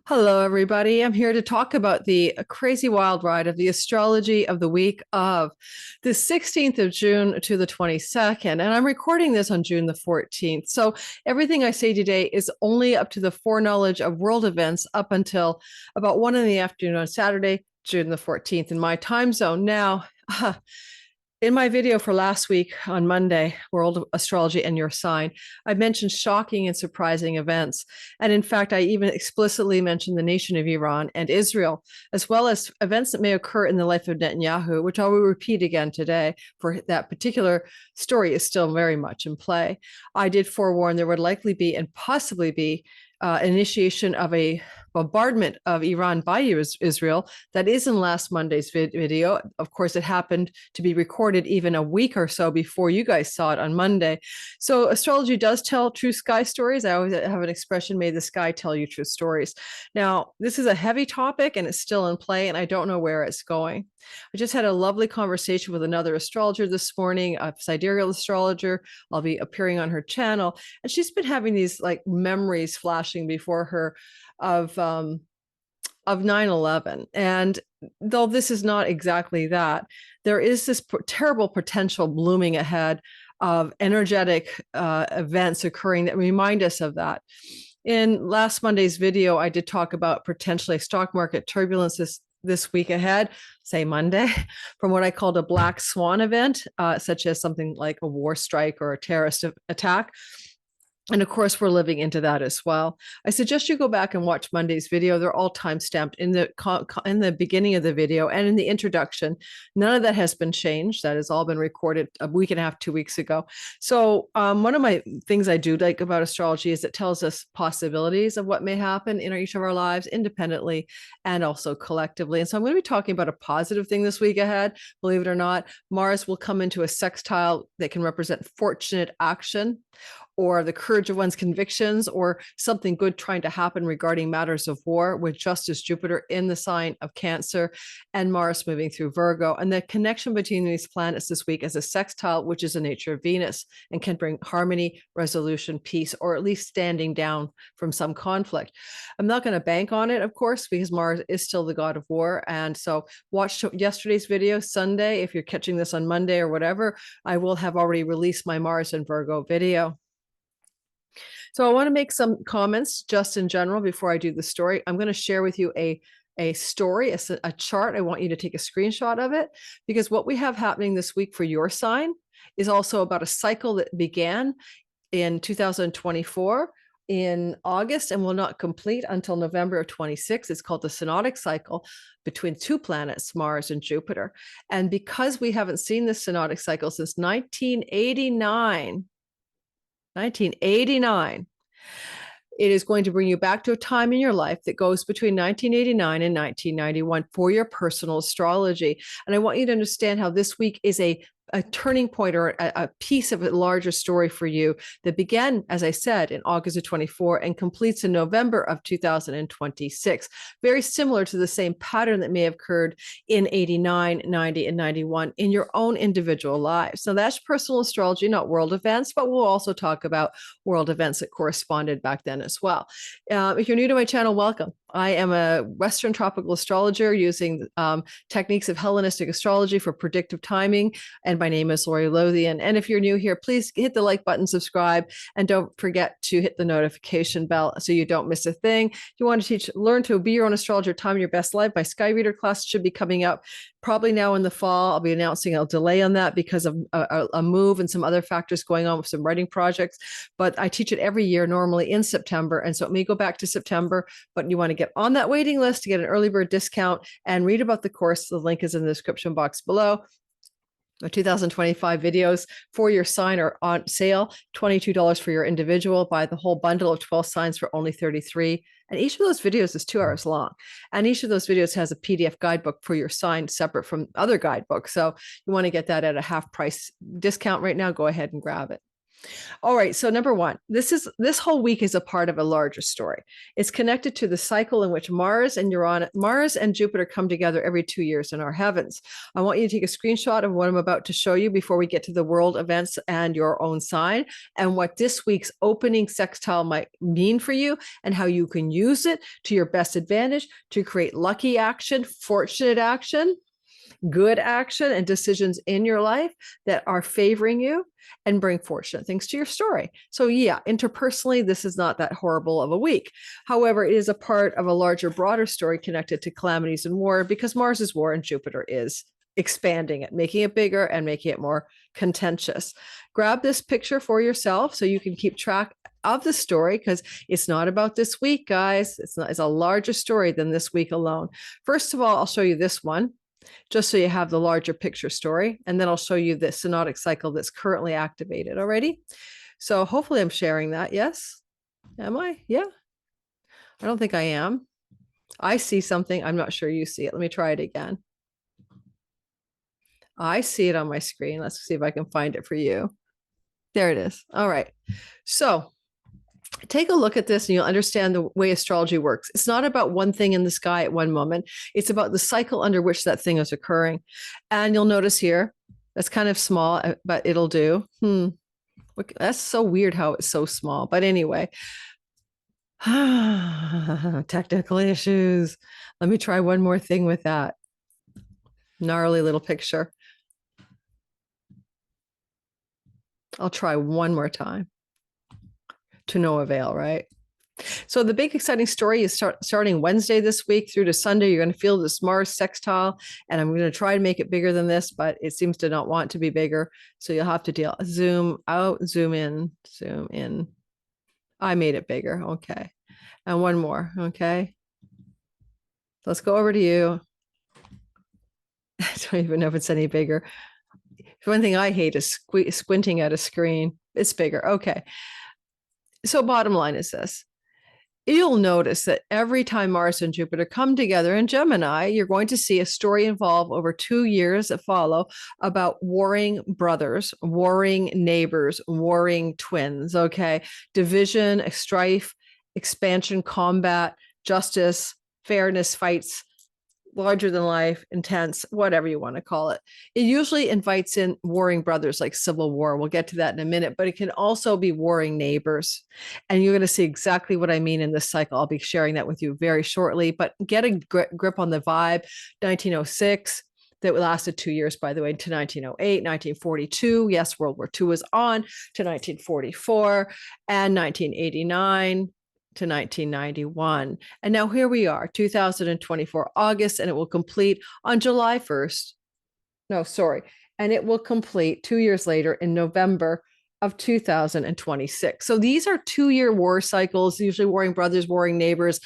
Hello, everybody. I'm here to talk about the crazy wild ride of the astrology of the week of the 16th of June to the 22nd. And I'm recording this on June the 14th. So everything I say today is only up to the foreknowledge of world events up until about 1 in the afternoon on Saturday, June the 14th in my time zone. Now, in my video for last week on Monday, World Astrology and Your Sign, I mentioned shocking and surprising events. And in fact, I even explicitly mentioned the nation of Iran and Israel, as well as events that may occur in the life of Nettanyahou, which I will repeat again today, for that particular story is still very much in play. I did forewarn there would likely be and possibly be initiation of a bombardment of Iran by Israel. That is in last Monday's video. Of course, it happened to be recorded even a week or so before you guys saw it on Monday. So astrology does tell true sky stories. I always have an expression, may the sky tell you true stories. Now, this is a heavy topic and it's still in play, and I don't know where it's going. I just had a lovely conversation with another astrologer this morning, a sidereal astrologer. I'll be appearing on her channel, and she's been having these like memories flashing before her of 9/11. And though this is not exactly that, there is this terrible potential blooming ahead of energetic events occurring that remind us of that. In last Monday's video, I did talk about potentially stock market turbulence this week ahead, say Monday, from what I called a black swan event, such as something like a war strike or a terrorist attack. And of course, we're living into that as well. I suggest you go back and watch Monday's video. They're all time-stamped in the beginning of the video and in the introduction. None of that has been changed. That has all been recorded a week and a half, 2 weeks ago. So one of my things I do like about astrology is it tells us possibilities of what may happen in each of our lives independently and also collectively. And so I'm going to be talking about a positive thing this week ahead. Believe it or not, Mars will come into a sextile that can represent fortunate action, or the courage of one's convictions, or something good trying to happen regarding matters of war, with Justice Jupiter in the sign of Cancer and Mars moving through Virgo. And the connection between these planets this week is a sextile, which is the nature of Venus and can bring harmony, resolution, peace, or at least standing down from some conflict. I'm not going to bank on it, of course, because Mars is still the god of war. And so watch yesterday's video, Sunday. If you're catching this on Monday or whatever, I will have already released my Mars and Virgo video. So I want to make some comments just in general before I do the story. I'm going to share with you a story, a chart. I want you to take a screenshot of it, because what we have happening this week for your sign is also about a cycle that began in 2024 in August and will not complete until November of 26. It's called the Synodic cycle between two planets, Mars and Jupiter. And because we haven't seen this Synodic cycle since 1989, it is going to bring you back to a time in your life that goes between 1989 and 1991 for your personal astrology. And I want you to understand how this week is a turning point, or a piece of a larger story for you that began, as I said, in August of 24 and completes in November of 2026. Very similar to the same pattern that may have occurred in 89, 90, and 91 in your own individual lives. So that's personal astrology, not world events, but we'll also talk about world events that corresponded back then as well. If you're new to my channel, welcome. I am a Western tropical astrologer using techniques of Hellenistic astrology for predictive timing. And my name is Lori Lothian. And if you're new here, please hit the like button, subscribe, and don't forget to hit the notification bell so you don't miss a thing. If you want to learn to be your own astrologer, time your best life, my Sky Reader class should be coming up probably now in the fall. I'll be announcing a delay on that because of a move and some other factors going on with some writing projects. But I teach it every year, normally in September. And so it may go back to September, but you want to get on that waiting list to get an early bird discount and read about the course. The link is in the description box below. The 2025 videos for your sign are on sale, $22 for your individual. Buy the whole bundle of 12 signs for only $33. And each of those videos is 2 hours long. And each of those videos has a PDF guidebook for your sign separate from other guidebooks. So you want to get that at a half price discount right now, go ahead and grab it. All right. So number one, this whole week is a part of a larger story. It's connected to the cycle in which Mars and Jupiter come together every 2 years in our heavens. I want you to take a screenshot of what I'm about to show you before we get to the world events and your own sign, and what this week's opening sextile might mean for you, and how you can use it to your best advantage to create lucky action, fortunate action, good action, and decisions in your life that are favoring you and bring fortunate things to your story. So yeah, interpersonally, this is not that horrible of a week. However, it is a part of a larger, broader story connected to calamities and war, because Mars is war and Jupiter is expanding it, making it bigger and making it more contentious. Grab this picture for yourself so you can keep track of the story, because it's not about this week, guys. It's a larger story than this week alone. First of all, I'll show you this one, just so you have the larger picture story. And then I'll show you the synodic cycle that's currently activated already. So hopefully I'm sharing that. Yes. Am I? Yeah. I don't think I am. I see something. I'm not sure you see it. Let me try it again. I see it on my screen. Let's see if I can find it for you. There it is. All right. So take a look at this and you'll understand the way astrology works. It's not about one thing in the sky at one moment. It's about the cycle under which that thing is occurring. And you'll notice here, that's kind of small, but it'll do. Look, that's so weird how it's so small. But anyway, technical issues. Let me try one more thing with that. Gnarly little picture. I'll try one more time. To no avail, right? So the big exciting story is starting Wednesday this week through to Sunday. You're going to feel this Mars sextile, and I'm going to try to make it bigger than this, but it seems to not want to be bigger. So you'll have to zoom out, zoom in, zoom in. I made it bigger. Okay. And one more. Okay. Let's go over to you. I don't even know if it's any bigger. One thing I hate is squinting at a screen. It's bigger. Okay. So bottom line is this. You'll notice that every time Mars and Jupiter come together in Gemini, you're going to see a story evolve over 2 years that follow about warring brothers, warring neighbors, warring twins, okay? Division, strife, expansion, combat, justice, fairness, fights, larger than life, intense, whatever you want to call it. It usually invites in warring brothers like civil war. We'll get to that in a minute, but it can also be warring neighbors. And you're going to see exactly what I mean in this cycle. I'll be sharing that with you very shortly, but get a grip on the vibe. 1906, that lasted 2 years, by the way, to 1908, 1942. Yes, World War II was on, to 1944 and 1989. To 1991. And now here we are, 2024 August, and it will complete on July 1st. No, sorry. And it will complete 2 years later in November of 2026. So these are 2-year war cycles, usually warring brothers, warring neighbors.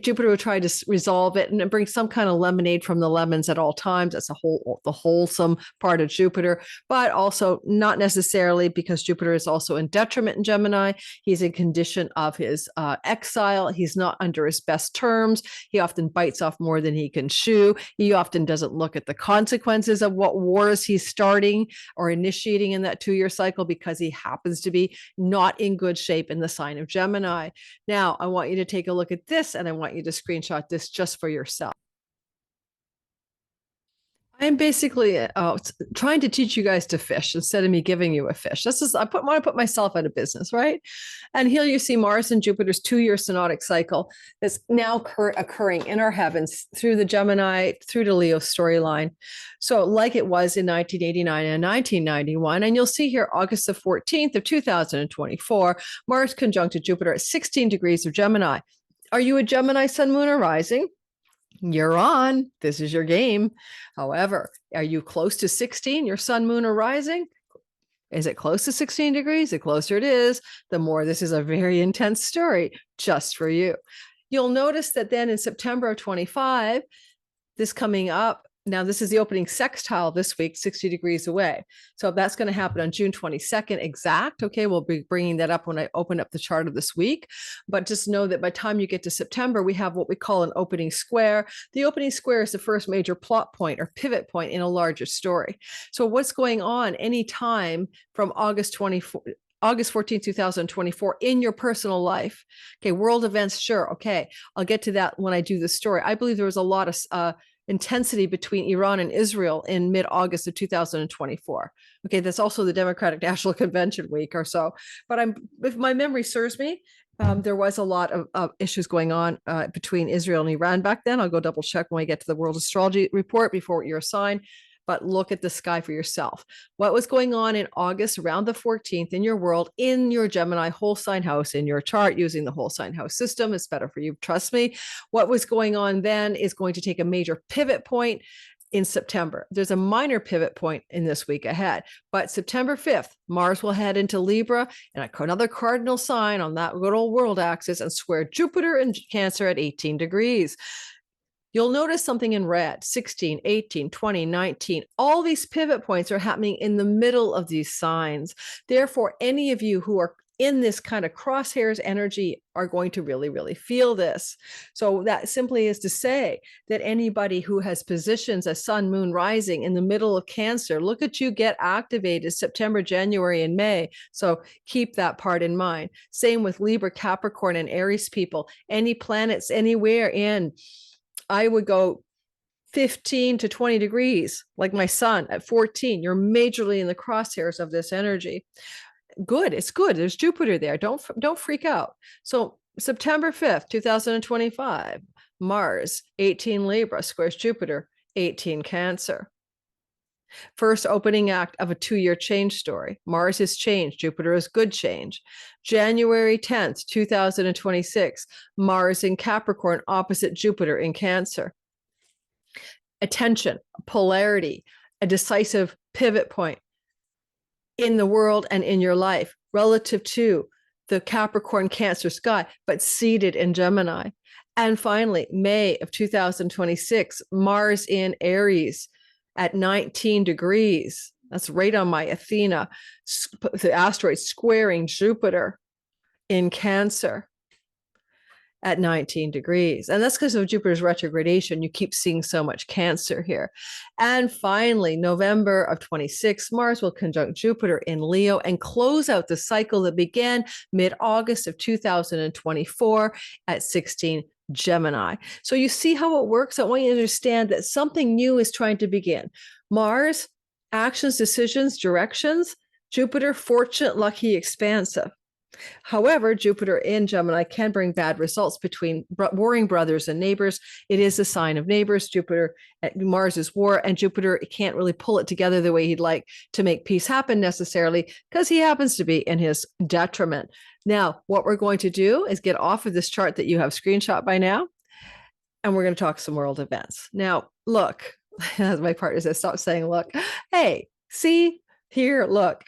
Jupiter will try to resolve it and bring some kind of lemonade from the lemons at all times. That's the wholesome part of Jupiter, but also not necessarily, because Jupiter is also in detriment in Gemini. He's in condition of his exile. He's not under his best terms. He often bites off more than he can chew. He often doesn't look at the consequences of what wars he's starting or initiating in that 2-year cycle, because he happens to be not in good shape in the sign of Gemini. Now, I want you to take a look at this, and I want you to screenshot this just for yourself. I'm basically trying to teach you guys to fish instead of me giving you a fish. This is, want to put myself out of business, right? And here you see Mars and Jupiter's 2-year synodic cycle that's now occurring in our heavens through the Gemini, through to Leo storyline. So like it was in 1989 and 1991, and you'll see here August the 14th of 2024, Mars conjunct Jupiter at 16 degrees of Gemini. Are you a Gemini sun, moon, or rising? You're on. This is your game. However, are you close to 16, your sun, moon, or rising? Is it close to 16 degrees? The closer it is, the more this is a very intense story just for you. You'll notice that then in September of 25, this coming up, Now, this is the opening sextile this week, 60 degrees away. So that's going to happen on June 22nd exact. Okay, we'll be bringing that up when I open up the chart of this week. But just know that by the time you get to September, we have what we call an opening square. The opening square is the first major plot point or pivot point in a larger story. So what's going on anytime from August 14th, 2024 in your personal life? Okay, world events, sure. Okay, I'll get to that when I do the story. I believe there was a lot of intensity between Iran and Israel in mid-August of 2024. Okay, that's also the Democratic National Convention week or so. But if my memory serves me, there was a lot of issues going on between Israel and Iran back then. I'll go double check when we get to the World Astrology report before your sign. But look at the sky for yourself. What was going on in August around the 14th in your world, in your Gemini whole sign house, in your chart using the whole sign house system? It's better for you, trust me. What was going on then is going to take a major pivot point in September. There's a minor pivot point in this week ahead, but September 5th, Mars will head into Libra and another cardinal sign on that good old world axis and square Jupiter in Cancer at 18 degrees. You'll notice something in red, 16, 18, 20, 19. All these pivot points are happening in the middle of these signs. Therefore, any of you who are in this kind of crosshairs energy are going to really, really feel this. So that simply is to say that anybody who has positions as sun, moon, rising in the middle of Cancer, look at you get activated September, January, and May. So keep that part in mind. Same with Libra, Capricorn, and Aries people. Any planets anywhere in, I would go 15 to 20 degrees, like my sun at 14. You're majorly in the crosshairs of this energy. Good. It's good. There's Jupiter there. Don't freak out. So September 5th, 2025, Mars, 18 Libra, squares Jupiter, 18 Cancer. First opening act of a 2-year change story. Mars is change. Jupiter is good change. January 10th, 2026, Mars in Capricorn opposite Jupiter in Cancer. Attention, polarity, a decisive pivot point in the world and in your life relative to the Capricorn Cancer sky, but seated in Gemini. And finally, May of 2026, Mars in Aries at 19 degrees. That's right on my Athena, the asteroid squaring Jupiter in Cancer at 19 degrees. And that's because of Jupiter's retrogradation. You keep seeing so much Cancer here. And finally, November of 26, Mars will conjunct Jupiter in Leo and close out the cycle that began mid-August of 2024 at 16 Gemini. So you see how it works. I want you to understand that something new is trying to begin. Mars, actions, decisions, directions. Jupiter, fortunate, lucky, expansive. However, Jupiter in Gemini can bring bad results between warring brothers and neighbors. It is a sign of neighbors. Jupiter, Mars is war, and Jupiter can't really pull it together the way he'd like to make peace happen necessarily because he happens to be in his detriment. Now, what we're going to do is get off of this chart that you have screenshot by now, and we're going to talk some world events. Now, look, as my partner says, stop saying, look, hey, see here, look.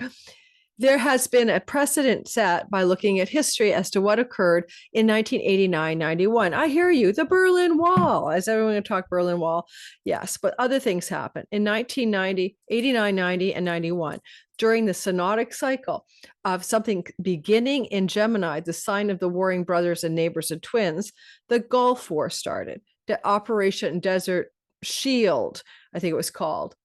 There has been a precedent set by looking at history as to what occurred in 1989-91. I hear you, the Berlin Wall. Is everyone going to talk Berlin Wall? Yes, but other things happened. In 1990, 89, 90, and 91, during the Synodic cycle of something beginning in Gemini, the sign of the warring brothers and neighbors and twins, the Gulf War started, the Operation Desert Shield, I think it was called.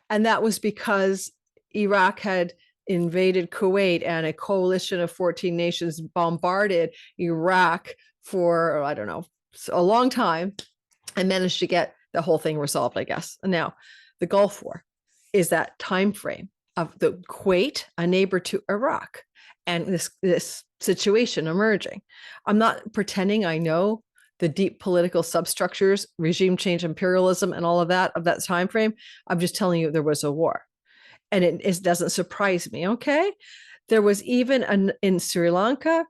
And that was because Iraq had invaded Kuwait and a coalition of 14 nations bombarded Iraq for, I don't know, a long time and managed to get the whole thing resolved, I guess. And now the Gulf War is that time frame of the Kuwait, a neighbor to Iraq, and this situation emerging. I'm not pretending I know the deep political substructures, regime change, imperialism, and all of that time frame. I'm just telling you there was a war. And it doesn't surprise me, okay? There was even in Sri Lanka,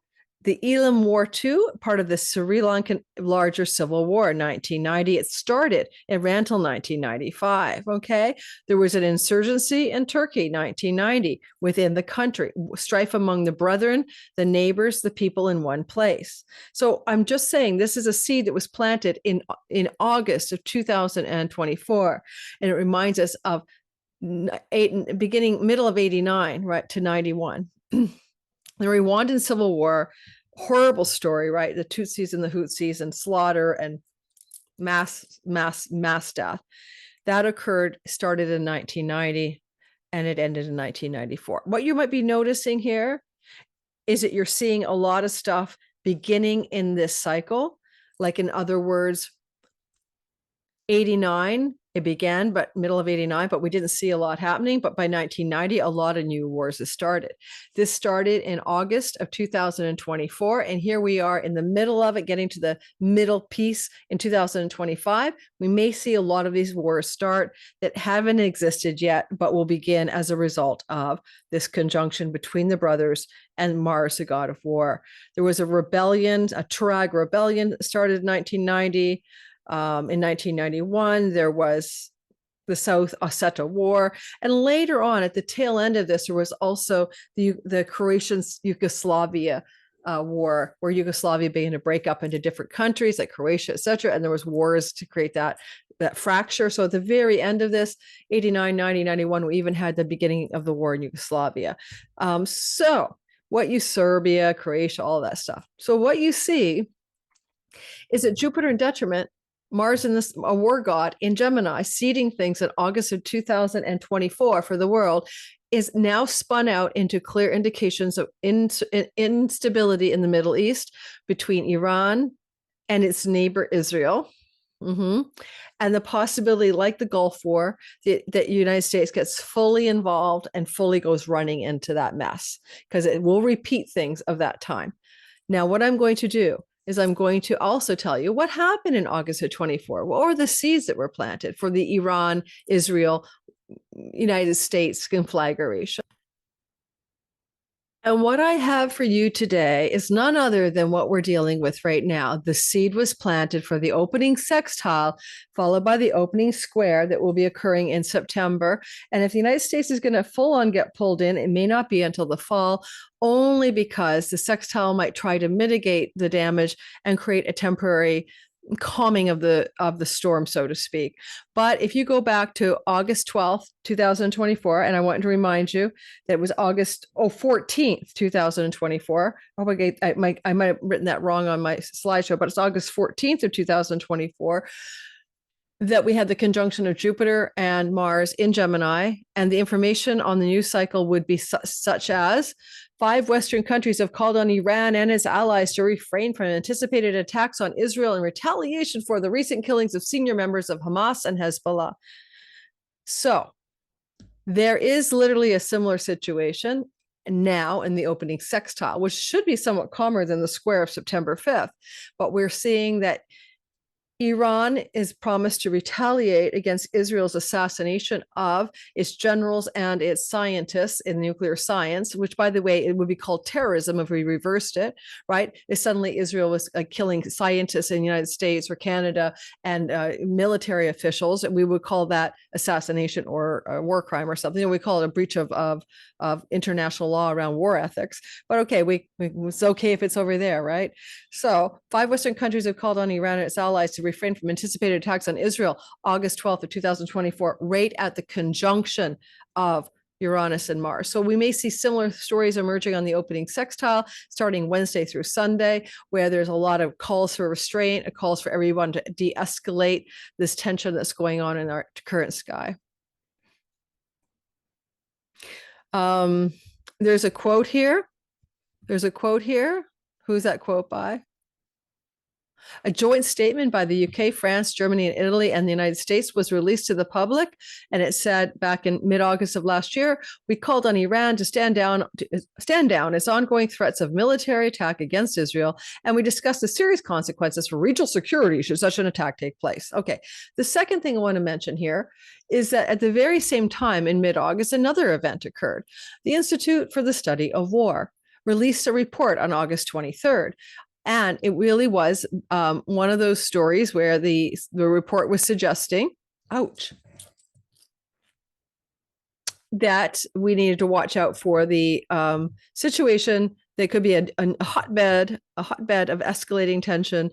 the Elam War II, part of the Sri Lankan larger civil war, 1990. It started, it ran till 1995. Okay. There was an insurgency in Turkey, 1990, within the country, strife among the brethren, the neighbors, the people in one place. So I'm just saying this is a seed that was planted in August of 2024. And it reminds us of middle of 89, right, to 91. The Rwandan Civil War, horrible story, right? The Tutsis and the Hutsis and slaughter and mass death. That started in 1990 and it ended in 1994. What you might be noticing here is that you're seeing a lot of stuff beginning in this cycle. Like in other words, 89, it began, but middle of 89, but we didn't see a lot happening. But by 1990, a lot of new wars have started. This started in August of 2024. And here we are in the middle of it, getting to the middle piece in 2025. We may see a lot of these wars start that haven't existed yet, but will begin as a result of this conjunction between the brothers and Mars, the god of war. There was a rebellion, a Turag rebellion that started in 1990. In 1991, there was the South Ossetia War. And later on, at the tail end of this, there was also the Croatian-Yugoslavia war, where Yugoslavia began to break up into different countries like Croatia, etc. And there was wars to create that fracture. So at the very end of this, 89, 90, 91, we even had the beginning of the war in Yugoslavia. Serbia, Croatia, all that stuff. So what you see is that Jupiter in detriment, Mars in this a war god in Gemini, seeding things in August of 2024 for the world, is now spun out into clear indications of instability in the Middle East between Iran and its neighbor Israel. And the possibility, like the Gulf War, that the United States gets fully involved and fully goes running into that mess, because it will repeat things of that time. Now, what I'm going to do is I'm going to also tell you what happened in August of 24. What were the seeds that were planted for the Iran, Israel, United States conflagration? And what I have for you today is none other than what we're dealing with right now. The seed was planted for the opening sextile, followed by the opening square that will be occurring in September. And if the United States is going to full on get pulled in, it may not be until the fall, only because the sextile might try to mitigate the damage and create a temporary calming of the storm, so to speak. But if you go back to August 12th, 2024, and I want to remind you that it was August 14th, 2024. I might have written that wrong on my slideshow, but it's August 14th of 2024 that we had the conjunction of Jupiter and Mars in Gemini. And the information on the news cycle would be such as 5 Western countries have called on Iran and its allies to refrain from anticipated attacks on Israel in retaliation for the recent killings of senior members of Hamas and Hezbollah. So there is literally a similar situation now in the opening sextile, which should be somewhat calmer than the square of September 5th. But we're seeing that Iran is promised to retaliate against Israel's assassination of its generals and its scientists in nuclear science, which, by the way, it would be called terrorism if we reversed it, right? If suddenly Israel was killing scientists in the United States or Canada and military officials, and we would call that assassination or a war crime or something. We call it a breach of international law around war ethics. But okay, it's okay if it's over there, right? So 5 Western countries have called on Iran and its allies to refrain from anticipated attacks on Israel, August 12th of 2024, right at the conjunction of Uranus and Mars. So we may see similar stories emerging on the opening sextile starting Wednesday through Sunday, where there's a lot of calls for restraint, calls for everyone to de-escalate this tension that's going on in our current sky. There's a quote here. Who's that quote by? A joint statement by the UK, France, Germany, and Italy and the United States was released to the public. And it said back in mid-August of last year, we called on Iran to stand down its ongoing threats of military attack against Israel. And we discussed the serious consequences for regional security should such an attack take place. Okay. The second thing I want to mention here is that at the very same time in mid-August, another event occurred. The Institute for the Study of War released a report on August 23rd. And it really was one of those stories where the report was suggesting, ouch, that we needed to watch out for the situation that could be a hotbed of escalating tension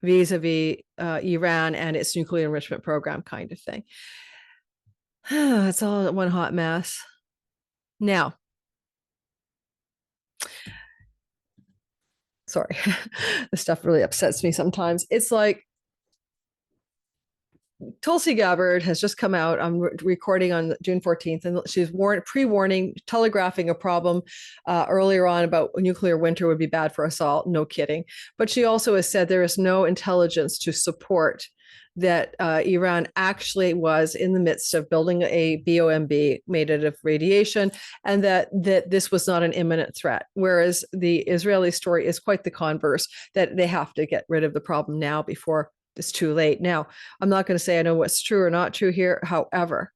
vis-a-vis Iran and its nuclear enrichment program, kind of thing. It's all one hot mess. Now, sorry, this stuff really upsets me sometimes. It's like Tulsi Gabbard has just come out. I'm recording on June 14th, and she's pre-warning, telegraphing a problem earlier on about nuclear winter would be bad for us all. No kidding. But she also has said there is no intelligence to support that Iran actually was in the midst of building a BOMB made out of radiation, and that this was not an imminent threat. Whereas the Israeli story is quite the converse, that they have to get rid of the problem now before it's too late. Now, I'm not going to say I know what's true or not true here. However,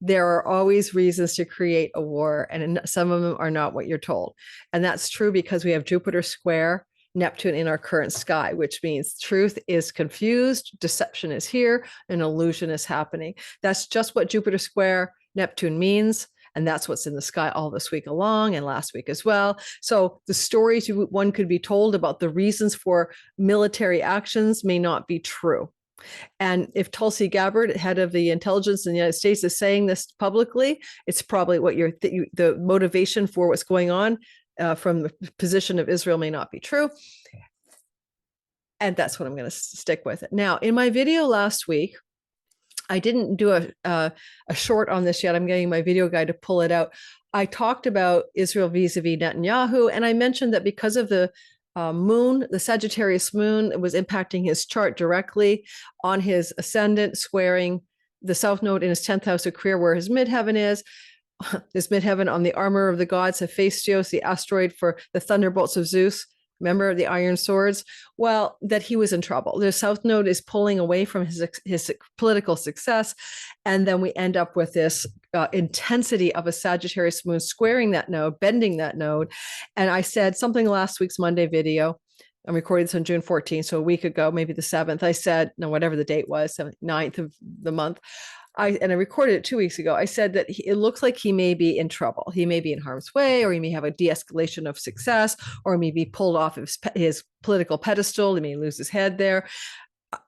there are always reasons to create a war, and some of them are not what you're told. And that's true because we have Jupiter square Neptune in our current sky, which means truth is confused, deception is here, an illusion is happening. That's just what Jupiter square Neptune means. And that's what's in the sky all this week along and last week as well. So the stories one could be told about the reasons for military actions may not be true. And if Tulsi Gabbard, head of the intelligence in the United States, is saying this publicly, it's probably what the motivation for what's going on from the position of Israel may not be true. And that's what I'm going to stick with it. Now, in my video last week, I didn't do a short on this yet. I'm getting my video guy to pull it out. I talked about Israel vis-a-vis Nettanyahou, and I mentioned that because of the moon, the Sagittarius moon, it was impacting his chart directly on his ascendant, squaring the south node in his 10th house of career, where his midheaven is. His midheaven on the armor of the gods, Hephaestos, the asteroid for the thunderbolts of Zeus. Remember the iron swords? Well, that he was in trouble. The south node is pulling away from his political success. And then we end up with this intensity of a Sagittarius moon squaring that node, bending that node. And I said something last week's Monday video. I'm recording this on June 14th, so a week ago, maybe the 7th. I said, no, whatever the date was, 9th of the month. I recorded it 2 weeks ago. I said that it looks like he may be in trouble. He may be in harm's way, or he may have a de-escalation of success, or he may be pulled off of his political pedestal. He may lose his head there,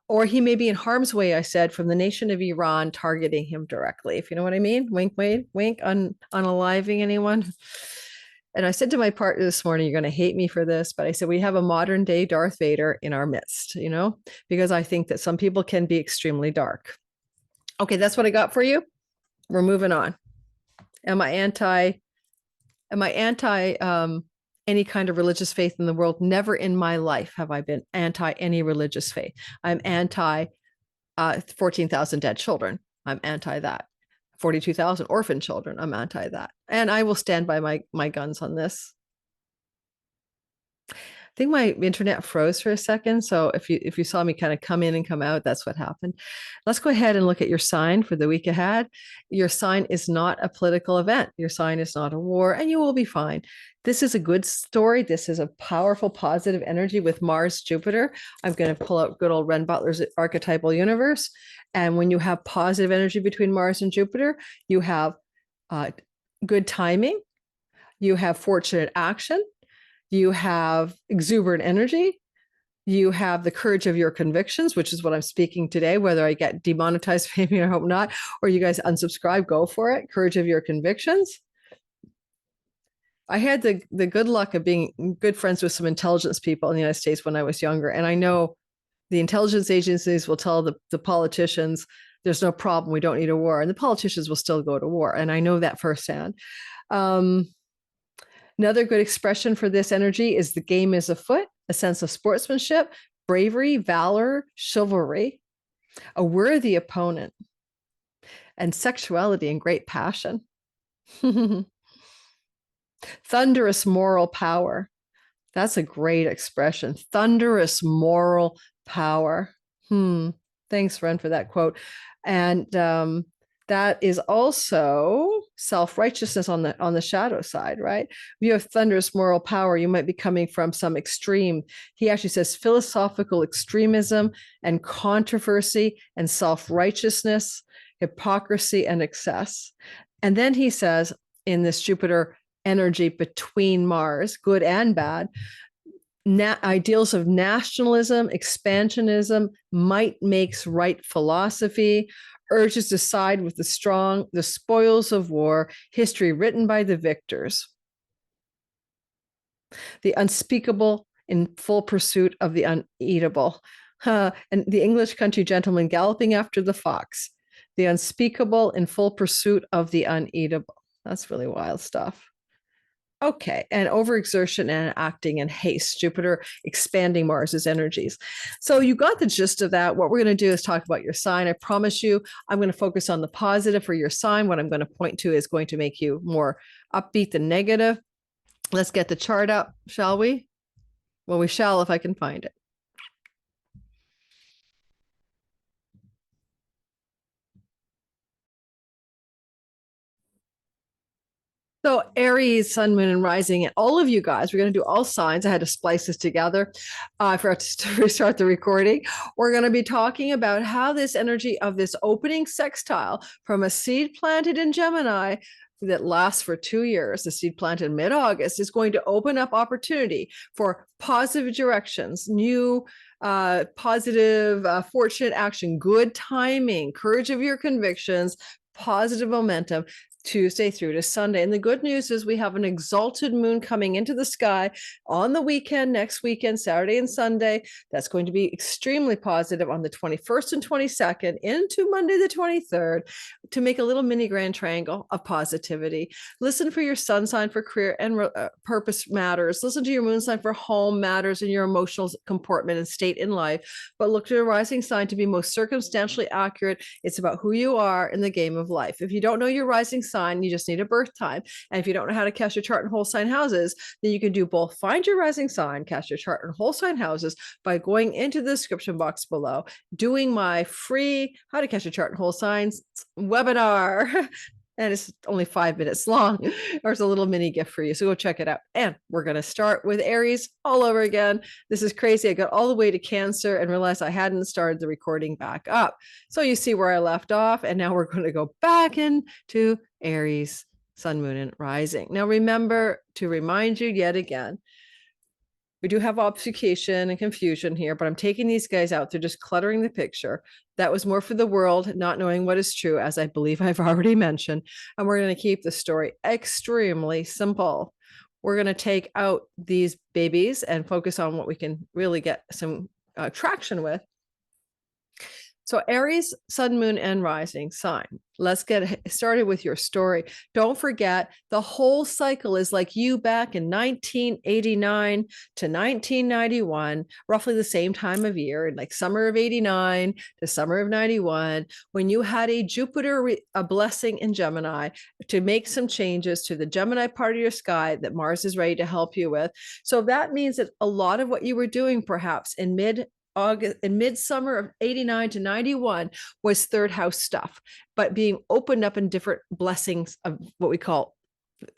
or he may be in harm's way, I said, from the nation of Iran targeting him directly. If you know what I mean? Wink, wink, wink, unaliving anyone. And I said to my partner this morning, you're going to hate me for this, but I said, we have a modern day Darth Vader in our midst, because I think that some people can be extremely dark. Okay, that's what I got for you. We're moving on. Am I anti any kind of religious faith in the world? Never in my life have I been anti any religious faith. I'm anti 14,000 dead children. I'm anti that. 42,000 orphan children. I'm anti that. And I will stand by my guns on this. I think my internet froze for a second. So if you saw me kind of come in and come out, that's what happened. Let's go ahead and look at your sign for the week ahead. Your sign is not a political event. Your sign is not a war, and you will be fine. This is a good story. This is a powerful, positive energy with Mars, Jupiter. I'm going to pull out good old Renn Butler's Archetypal Universe. And when you have positive energy between Mars and Jupiter, you have good timing. You have fortunate action. You have exuberant energy. You have the courage of your convictions, which is what I'm speaking today, whether I get demonetized, maybe I hope not, or you guys unsubscribe, go for it. Courage of your convictions. I had the good luck of being good friends with some intelligence people in the United States when I was younger. And I know the intelligence agencies will tell the politicians, there's no problem, we don't need a war. And the politicians will still go to war. And I know that firsthand. Another good expression for this energy is the game is afoot, a sense of sportsmanship, bravery, valor, chivalry, a worthy opponent, and sexuality and great passion. Thunderous moral power. That's a great expression. Thunderous moral power. Thanks, Renn, for that quote. And that is also self-righteousness on the shadow side, right? If you have thunderous moral power, you might be coming from some extreme. He actually says philosophical extremism and controversy and self-righteousness, hypocrisy and excess. And then he says in this Jupiter energy between Mars, good and bad, ideals of nationalism, expansionism, might makes right philosophy, urges to side with the strong, the spoils of war, history written by the victors, the unspeakable in full pursuit of the uneatable, and the English country gentleman galloping after the fox, the unspeakable in full pursuit of the uneatable. That's really wild stuff. Okay, and overexertion and acting and haste, Jupiter expanding Mars's energies. So you got the gist of that. What we're going to do is talk about your sign. I promise you, I'm going to focus on the positive for your sign. What I'm going to point to is going to make you more upbeat than negative. Let's get the chart up, shall we? Well, we shall if I can find it. So Aries, sun, moon, and rising, and all of you guys, we're going to do all signs. I had to splice this together. I forgot to restart the recording. We're going to be talking about how this energy of this opening sextile from a seed planted in Gemini that lasts for 2 years, the seed planted mid-August, is going to open up opportunity for positive directions, new positive, fortunate action, good timing, courage of your convictions, positive momentum, Tuesday through to Sunday. And the good news is we have an exalted moon coming into the sky on the weekend, next weekend, Saturday and Sunday. That's going to be extremely positive on the 21st and 22nd into Monday, the 23rd, to make a little mini grand triangle of positivity. Listen for your sun sign for career and purpose matters. Listen to your moon sign for home matters and your emotional comportment and state in life. But look to your rising sign to be most circumstantially accurate. It's about who you are in the game of life. If you don't know your rising sign, you just need a birth time. And if you don't know how to cast your chart and whole sign houses, then you can do both. Find your rising sign, cast your chart and whole sign houses by going into the description box below, doing my free how to cast your chart and whole signs webinar. And it's only 5 minutes long. There's a little mini gift for you. So go check it out. And we're going to start with Aries all over again. This is crazy. I got all the way to Cancer and realized I hadn't started the recording back up. So you see where I left off. And now we're going to go back into Aries, sun, moon, and rising. Now, remember to remind you yet again, we do have obfuscation and confusion here, but I'm taking these guys out. They're just cluttering the picture. That was more for the world, not knowing what is true, as I believe I've already mentioned. And we're going to keep the story extremely simple. We're going to take out these babies and focus on what we can really get some traction with. So Aries, sun, moon, and rising sign. Let's get started with your story. Don't forget, the whole cycle is like you back in 1989 to 1991, roughly the same time of year, in like summer of 89 to summer of 91, when you had a Jupiter, a blessing in Gemini to make some changes to the Gemini part of your sky that Mars is ready to help you with. So that means that a lot of what you were doing perhaps in August in midsummer of 89 to 91 was third house stuff, but being opened up in different blessings of what we call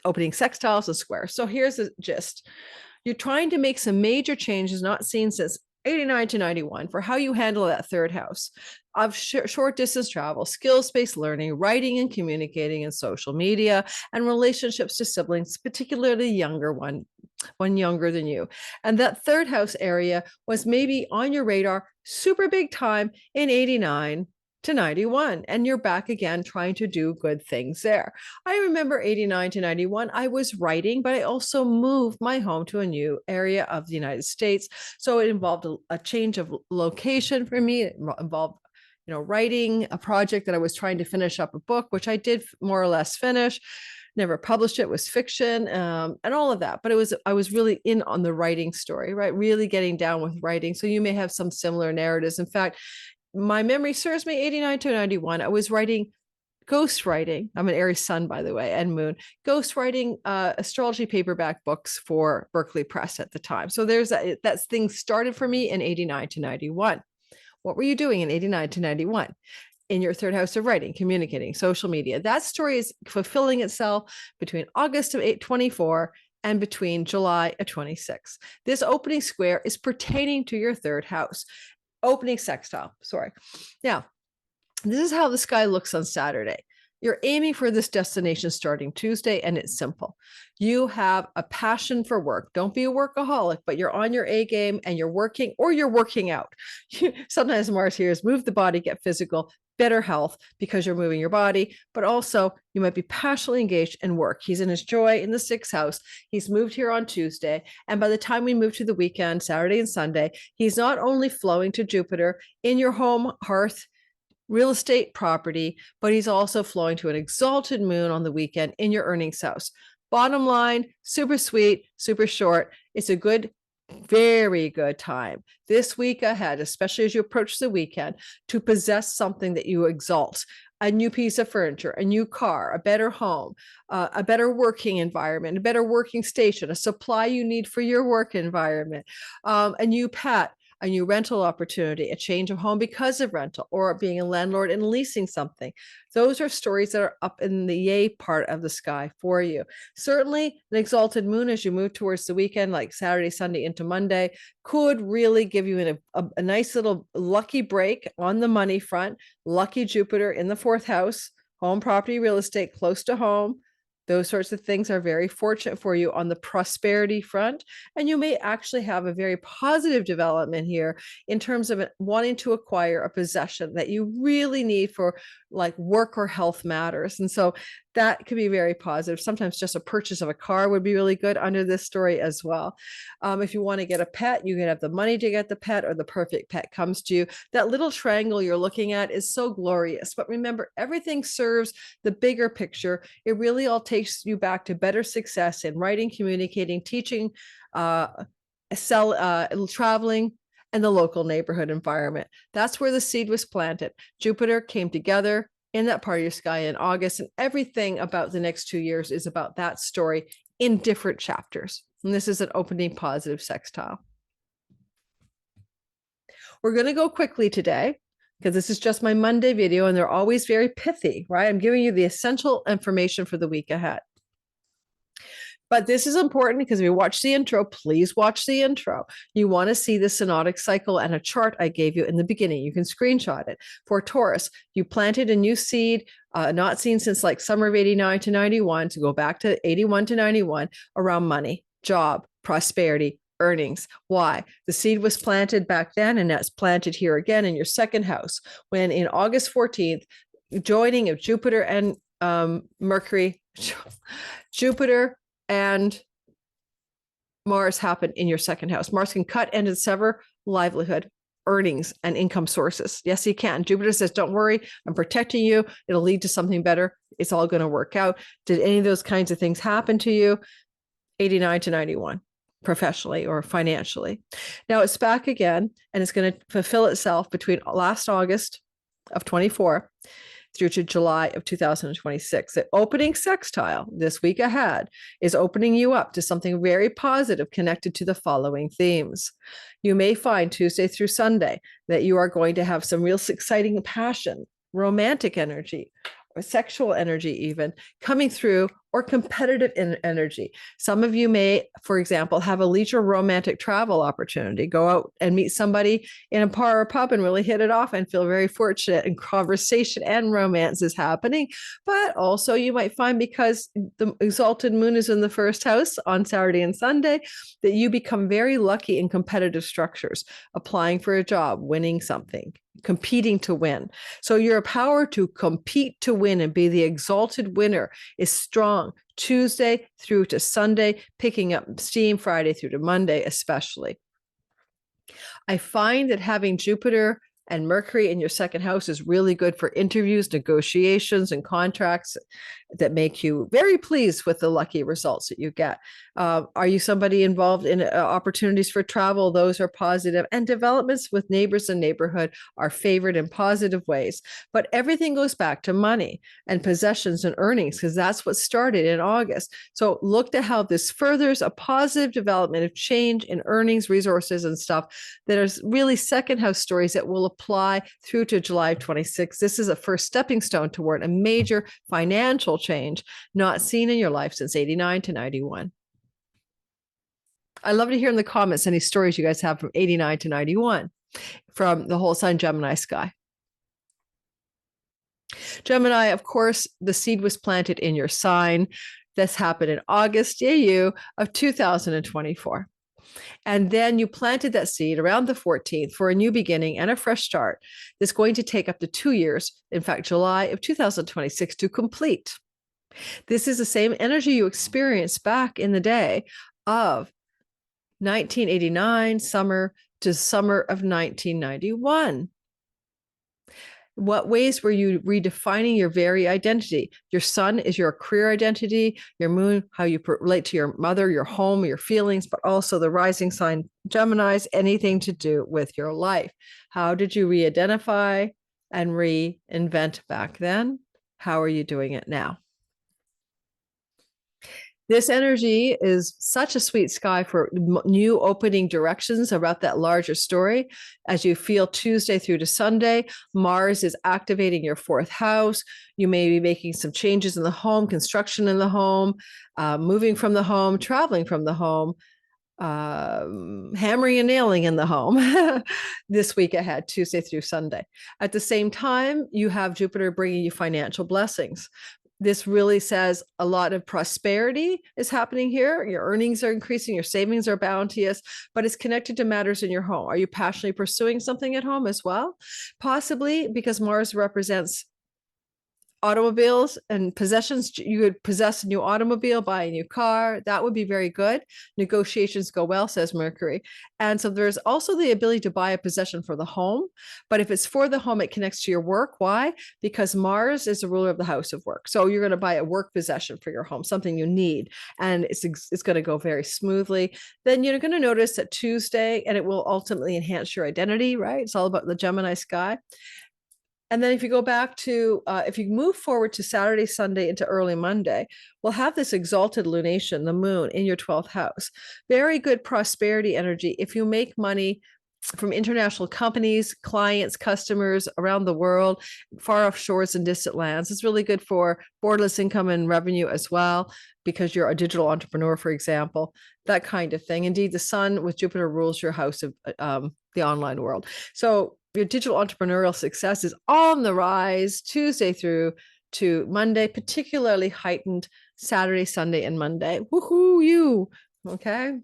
opening sextiles and squares. So here's the gist. You're trying to make some major changes not seen since 89 to 91 for how you handle that third house of short distance travel, skills-based learning, writing and communicating, and social media, and relationships to siblings, particularly younger one younger than you. And that third house area was maybe on your radar, super big time in 89 to 91. And you're back again trying to do good things there. I remember 89 to 91, I was writing, but I also moved my home to a new area of the United States. So it involved a change of location for me. It involved writing a project that I was trying to finish up a book, which I did more or less finish. Never published it, was fiction, and all of that. But I was really in on the writing story, right? Really getting down with writing. So you may have some similar narratives. In fact, my memory serves me 89 to 91. I was writing ghostwriting. I'm an Aries sun, by the way, and moon. Ghostwriting astrology paperback books for Berkeley Press at the time. So there's that thing started for me in 89 to 91. What were you doing in 89 to 91? in your third house of writing, communicating, social media. That story is fulfilling itself between August of 824 and between July of 26. This opening square is pertaining to your third house. Opening sextile, sorry. Now, this is how the sky looks on Saturday. You're aiming for this destination starting Tuesday, and it's simple. You have a passion for work. Don't be a workaholic, but you're on your A game and you're working, or you're working out. Sometimes Mars here is move the body, get physical, better health because you're moving your body, but also you might be passionately engaged in work. He's in his joy in the sixth house. He's moved here on Tuesday. And by the time we move to the weekend, Saturday and Sunday, he's not only flowing to Jupiter in your home, hearth, real estate property, but he's also flowing to an exalted moon on the weekend in your earnings house. Bottom line, super sweet, super short. It's a good, very good time this week ahead, especially as you approach the weekend, to possess something that you exalt. A new piece of furniture, a new car, a better home, a better working environment, a better working station, a supply you need for your work environment, a new pet, a new rental opportunity, a change of home because of rental, or being a landlord and leasing something. Those are stories that are up in the yay part of the sky for you. Certainly, an exalted moon as you move towards the weekend, like Saturday, Sunday into Monday, could really give you a nice little lucky break on the money front. Lucky Jupiter in the fourth house, home, property, real estate, close to home. Those sorts of things are very fortunate for you on the prosperity front. And you may actually have a very positive development here in terms of wanting to acquire a possession that you really need for like work or health matters. And so that could be very positive. Sometimes just a purchase of a car would be really good under this story as well. If you want to get a pet, you can have the money to get the pet, or the perfect pet comes to you. That little triangle you're looking at is so glorious. But remember, everything serves the bigger picture. It really all takes you back to better success in writing, communicating, teaching, traveling, and the local neighborhood environment. That's where the seed was planted. Jupiter came together in that part of your sky in August, and everything about the next 2 years is about that story in different chapters. And this is an opening positive sextile. We're going to go quickly today because this is just my Monday video and they're always very pithy, right? I'm giving you the essential information for the week ahead. But this is important because if you watch the intro, please watch the intro. You want to see the synodic cycle and a chart I gave you in the beginning. You can screenshot it. For Taurus, you planted a new seed, not seen since like summer of 89 to 91, to go back to 81 to 91, around money, job, prosperity, earnings. Why? The seed was planted back then, and that's planted here again in your second house, when in August 14th, joining of Jupiter and Mercury, Jupiter and Mars happened in your second house. Mars can cut and sever livelihood, earnings, and income sources. Yes, he can. Jupiter says, don't worry, I'm protecting you. It'll lead to something better. It's all going to work out. Did any of those kinds of things happen to you? 89 to 91, professionally or financially. Now it's back again, and it's going to fulfill itself between last August of 24 through to July of 2026. The opening sextile this week ahead is opening you up to something very positive connected to the following themes. You may find Tuesday through Sunday that you are going to have some real exciting passion, romantic energy, or sexual energy even coming through, or competitive energy. Some of you may, for example, have a leisure romantic travel opportunity, go out and meet somebody in a bar or pub and really hit it off and feel very fortunate, and conversation and romance is happening. But also you might find, because the exalted moon is in the first house on Saturday and Sunday, that you become very lucky in competitive structures, applying for a job, winning something, competing to win. So your power to compete to win and be the exalted winner is strong Tuesday through to Sunday, picking up steam Friday through to Monday especially. I find that having Jupiter and Mercury in your second house is really good for interviews, negotiations, and contracts, that make you very pleased with the lucky results that you get. Are you somebody involved in opportunities for travel? Those are positive, and developments with neighbors and neighborhood are favored in positive ways. But everything goes back to money and possessions and earnings, because that's what started in August. So look to how this furthers a positive development of change in earnings, resources, and stuff that are really second house stories that will apply through to July 26th. This is a first stepping stone toward a major financial change not seen in your life since 89 to 91. I love to hear in the comments any stories you guys have from 89 to 91 from the whole sign Gemini sky. Gemini, of course, the seed was planted in your sign. This happened in August, you, of 2024. And then you planted that seed around the 14th for a new beginning and a fresh start. That's going to take up to 2 years, in fact, July of 2026 to complete. This is the same energy you experienced back in the day of 1989 summer to summer of 1991. What ways were you redefining your very identity? Your sun is your career identity, your moon, how you relate to your mother, your home, your feelings, but also the rising sign Gemini's, anything to do with your life. How did you re-identify and reinvent back then? How are you doing it now? This energy is such a sweet sky for new opening directions about that larger story. As you feel Tuesday through to Sunday, Mars is activating your fourth house. You may be making some changes in the home, construction in the home, moving from the home, traveling from the home, hammering and nailing in the home this week ahead, Tuesday through Sunday. At the same time, you have Jupiter bringing you financial blessings. This really says a lot of prosperity is happening here. Your earnings are increasing, your savings are bounteous, but it's connected to matters in your home. Are you passionately pursuing something at home as well? Possibly, because Mars represents automobiles and possessions. You could possess a new automobile, buy a new car. That would be very good. Negotiations go well, says Mercury. And so there's also the ability to buy a possession for the home. But if it's for the home, it connects to your work. Why? Because Mars is the ruler of the house of work. So you're going to buy a work possession for your home, something you need. And it's going to go very smoothly. Then you're going to notice that Tuesday, and it will ultimately enhance your identity, right? It's all about the Gemini sky. And then if you go back to, if you move forward to Saturday, Sunday into early Monday, we'll have this exalted lunation, the moon, in your 12th house. Very good prosperity energy. If you make money from international companies, clients, customers around the world, far off shores and distant lands, it's really good for borderless income and revenue as well, because you're a digital entrepreneur, for example, that kind of thing. Indeed, the sun with Jupiter rules your house of the online world. So your digital entrepreneurial success is on the rise Tuesday through to Monday, particularly heightened Saturday, Sunday, and Monday. Woohoo, you. Okay.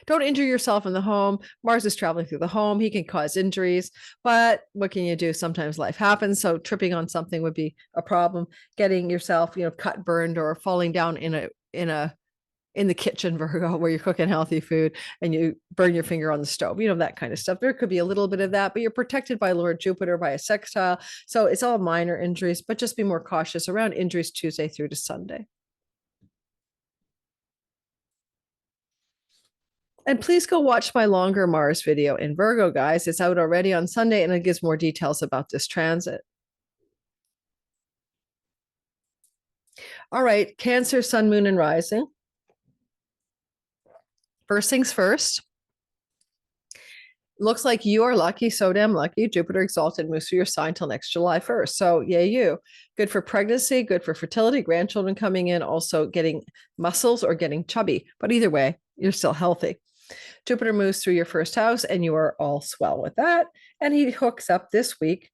Don't injure yourself in the home. Mars is traveling through the home. He can cause injuries, but what can you do? Sometimes life happens. So tripping on something would be a problem. Getting yourself, cut, burned, or falling down in the kitchen, Virgo, where you're cooking healthy food and you burn your finger on the stove, that kind of stuff. There could be a little bit of that, but you're protected by Lord Jupiter, by a sextile. So it's all minor injuries, but just be more cautious around injuries Tuesday through to Sunday. And please go watch my longer Mars video in Virgo, guys. It's out already on Sunday, and it gives more details about this transit. All right, Cancer, Sun, Moon, and Rising. First things first. Looks like you are lucky, so damn lucky. Jupiter exalted moves through your sign till next July 1st. So yay you. Good for pregnancy, good for fertility, grandchildren coming in, also getting muscles or getting chubby. But either way, you're still healthy. Jupiter moves through your first house and you are all swell with that. And he hooks up this week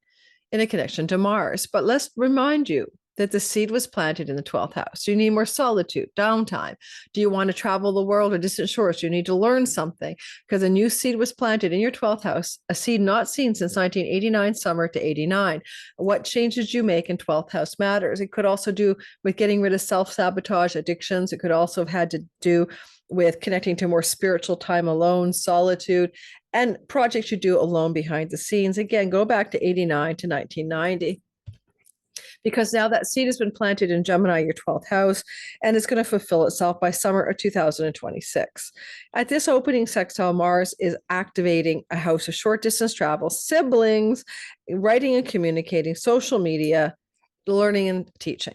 in a connection to Mars. But let's remind you that the seed was planted in the 12th house. Do you need more solitude, downtime? Do you want to travel the world or distant shores? Do you need to learn something? Because a new seed was planted in your 12th house, a seed not seen since 1989 summer to 89. What changes you make in 12th house matters. It could also do with getting rid of self-sabotage, addictions. It could also have had to do with connecting to more spiritual time alone, solitude, and projects you do alone behind the scenes. Again, go back to 89 to 1990. because now that seed has been planted in Gemini, your 12th house, and it's going to fulfill itself by summer of 2026. At this opening sextile, Mars is activating a house of short distance travel, siblings, writing and communicating, social media, learning and teaching.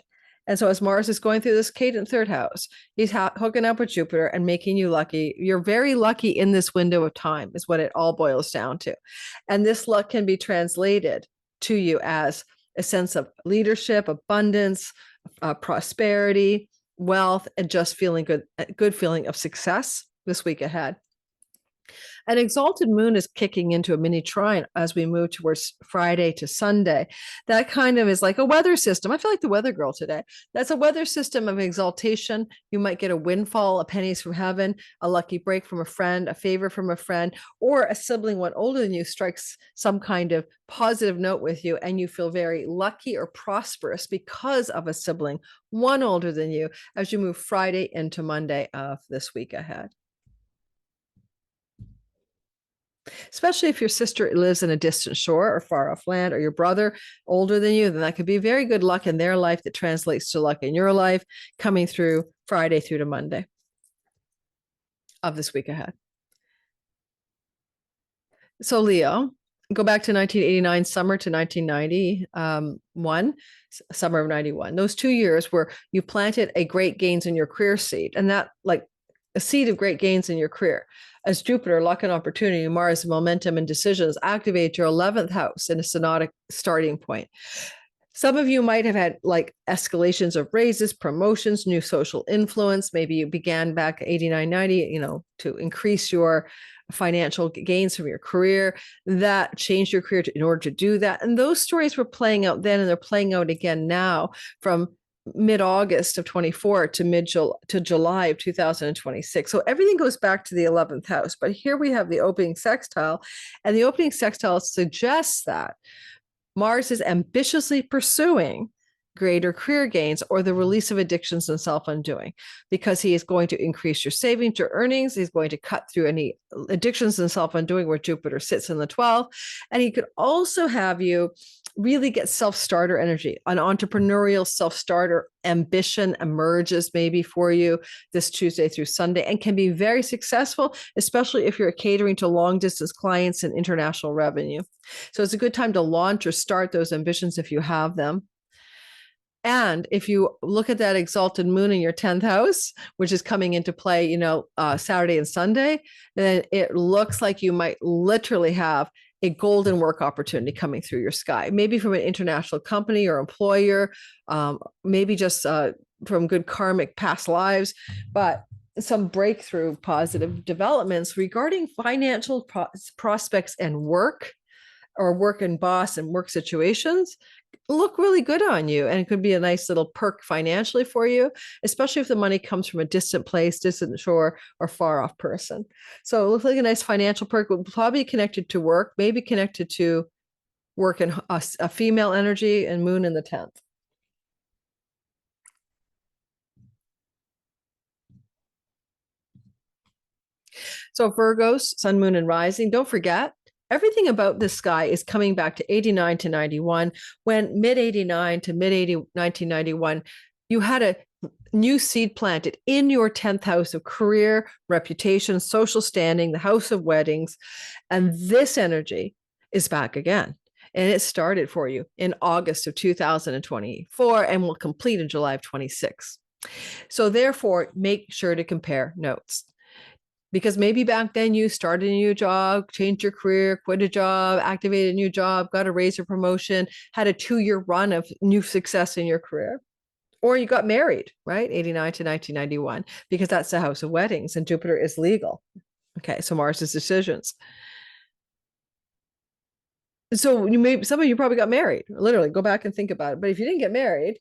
And so as Mars is going through this cadent third house, he's hooking up with Jupiter and making you lucky. You're very lucky in this window of time is what it all boils down to. And this luck can be translated to you as a sense of leadership, abundance, prosperity, wealth, and just feeling good, a good feeling of success this week ahead. An exalted moon is kicking into a mini trine as we move towards Friday to Sunday. That kind of is like a weather system. I feel like the weather girl today. That's a weather system of exaltation. You might get a windfall, a pennies from heaven, a lucky break from a friend, a favor from a friend, or a sibling, one older than you, strikes some kind of positive note with you, and you feel very lucky or prosperous because of a sibling, one older than you, as you move Friday into Monday of this week ahead. Especially if your sister lives in a distant shore or far off land, or your brother older than you, then that could be very good luck in their life that translates to luck in your life coming through Friday through to Monday of this week ahead. So Leo, go back to 1989 summer to 1991 summer of 91. Those 2 years where you planted a great gains in your career seed, and that like a seed of great gains in your career. As Jupiter, luck and opportunity, Mars, momentum and decisions activate your 11th house in a synodic starting point. Some of you might have had like escalations of raises, promotions, new social influence. Maybe you began back 89, 90, to increase your financial gains from your career. That changed your career in order to do that. And those stories were playing out then, and they're playing out again now from mid-August of 24 to July of 2026. So everything goes back to the 11th house. But here we have the opening sextile, and the opening sextile suggests that Mars is ambitiously pursuing greater career gains or the release of addictions and self-undoing, because he is going to increase your savings, your earnings. He's going to cut through any addictions and self-undoing where Jupiter sits in the 12th. And he could also have you really get self-starter energy. An entrepreneurial self-starter ambition emerges maybe for you this Tuesday through Sunday, and can be very successful, especially if you're catering to long-distance clients and international revenue. So it's a good time to launch or start those ambitions if you have them. And if you look at that exalted moon in your 10th house, which is coming into play, Saturday and Sunday, then it looks like you might literally have a golden work opportunity coming through your sky, maybe from an international company or employer, maybe just from good karmic past lives, but some breakthrough positive developments regarding financial prospects and work, or work and boss and work situations look really good on you. And it could be a nice little perk financially for you, especially if the money comes from a distant place, distant shore, or far off person. So it looks like a nice financial perk, will probably be connected to work, maybe connected to work and a female energy, and moon in the 10th. So Virgos, sun, moon, and rising, don't forget, everything about this sky is coming back to 89 to 91, when mid-89 to mid-1991, you had a new seed planted in your 10th house of career, reputation, social standing, the house of weddings. And this energy is back again. And it started for you in August of 2024 and will complete in July of 26. So therefore, make sure to compare notes. Because maybe back then you started a new job, changed your career, quit a job, activated a new job, got a raise or promotion, had a 2-year run of new success in your career. Or you got married, right? 89 to 1991, because that's the house of weddings and Jupiter is legal. Okay, so Mars is decisions. So some of you probably got married. Literally, go back and think about it. But if you didn't get married,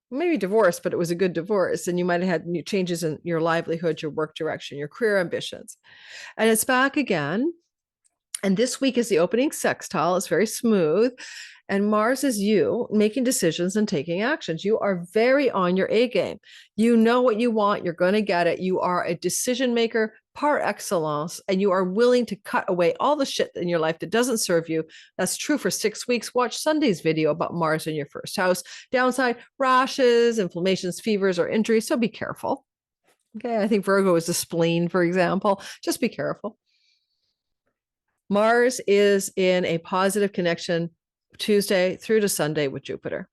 maybe divorced, but it was a good divorce, and you might have had new changes in your livelihood, your work direction, your career ambitions. And it's back again. And this week is the opening sextile. It's very smooth. And Mars is you making decisions and taking actions. You are very on your A game. You know what you want. You're going to get it. You are a decision maker, par excellence, and you are willing to cut away all the shit in your life that doesn't serve you. That's true for 6 weeks. Watch Sunday's video about Mars in your first house. Downside, rashes, inflammations, fevers, or injuries. So be careful. Okay, I think Virgo is the spleen, for example. Just be careful. Mars is in a positive connection Tuesday through to Sunday with Jupiter.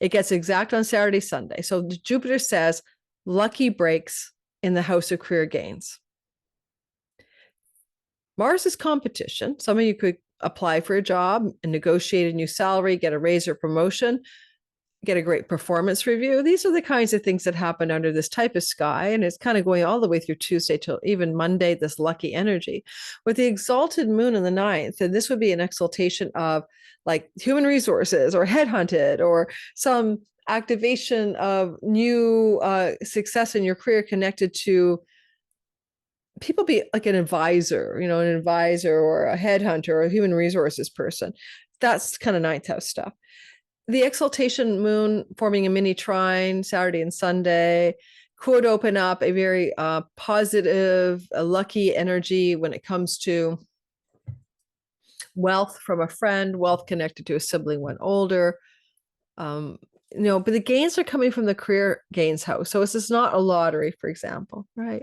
It gets exact on Saturday, Sunday. So Jupiter says lucky breaks in the house of career gains. Mars is competition. Some of you could apply for a job and negotiate a new salary, get a raise or promotion, get a great performance review. These are the kinds of things that happen under this type of sky. And it's kind of going all the way through Tuesday till even Monday, this lucky energy. With the exalted moon in the 9th, and this would be an exaltation of like human resources or headhunted or some activation of new success in your career connected to people be like an advisor or a headhunter or a human resources person. That's kind of 9th house stuff. The exaltation moon forming a mini trine Saturday and Sunday could open up a very positive, lucky energy when it comes to wealth from a friend, wealth connected to a sibling when older. But the gains are coming from the career gains house. So this is not a lottery, for example, right?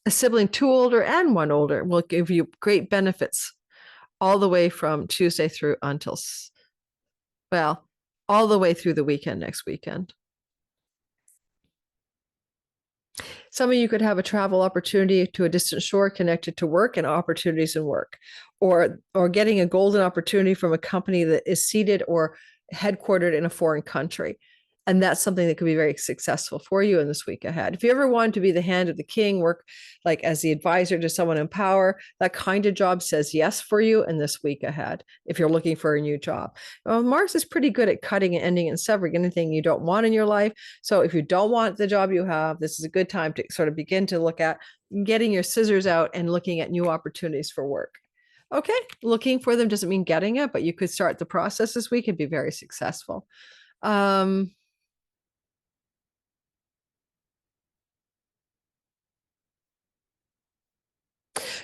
A sibling 2 older and 1 older will give you great benefits all the way from Tuesday through until, all the way through the weekend next weekend. Some of you could have a travel opportunity to a distant shore connected to work and opportunities in work, or getting a golden opportunity from a company that is seated or headquartered in a foreign country. And that's something that could be very successful for you in this week ahead. If you ever wanted to be the hand of the king, work like as the advisor to someone in power, that kind of job says yes for you in this week ahead, if you're looking for a new job. Mars is pretty good at cutting and ending and severing anything you don't want in your life. So if you don't want the job you have, this is a good time to sort of begin to look at getting your scissors out and looking at new opportunities for work. Okay, looking for them doesn't mean getting it, but you could start the process this week and be very successful.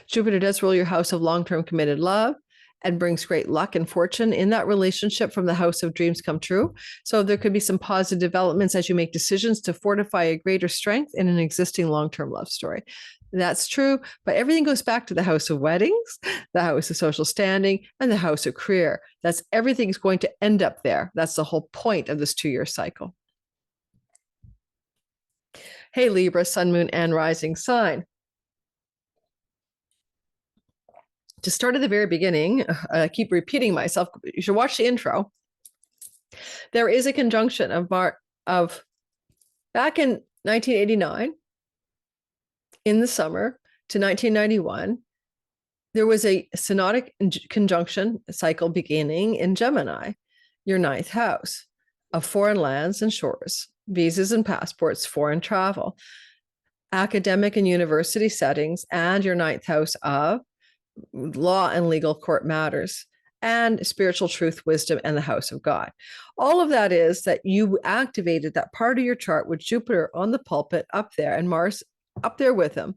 Jupiter does rule your house of long-term committed love and brings great luck and fortune in that relationship from the house of dreams come true. So there could be some positive developments as you make decisions to fortify a greater strength in an existing long-term love story. That's true, but everything goes back to the house of weddings, the house of social standing, and the house of career. That's everything's going to end up there. That's the whole point of this 2-year cycle. Hey, Libra, sun, moon, and rising sign. To start at the very beginning, I keep repeating myself, you should watch the intro. There is a conjunction of back in 1989, in the summer to 1991, there was a synodic conjunction cycle beginning in Gemini, your 9th house of foreign lands and shores, visas and passports, foreign travel, academic and university settings, and your 9th house of law and legal court matters, and spiritual truth, wisdom, and the house of God. All of that is that you activated that part of your chart with Jupiter on the pulpit up there and Mars up there with him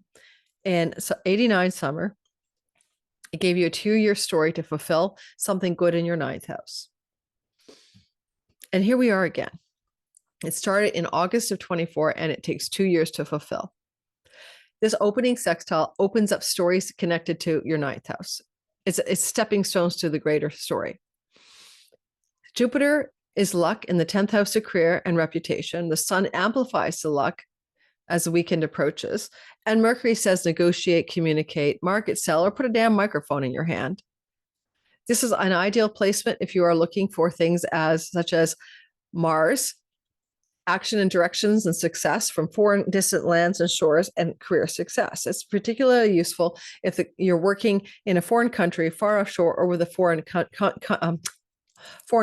in 89 summer. It gave you a 2-year story to fulfill something good in your 9th house. And here we are again. It started in August of 24, and it takes 2 years to fulfill. This opening sextile opens up stories connected to your 9th house. It's stepping stones to the greater story. Jupiter is luck in the 10th house of career and reputation. The sun amplifies the luck as the weekend approaches. And Mercury says negotiate, communicate, market, sell, or put a damn microphone in your hand. This is an ideal placement if you are looking for things such as Mars, action and directions and success from foreign distant lands and shores, and career success. It's particularly useful if you're working in a foreign country, far offshore, or with a foreign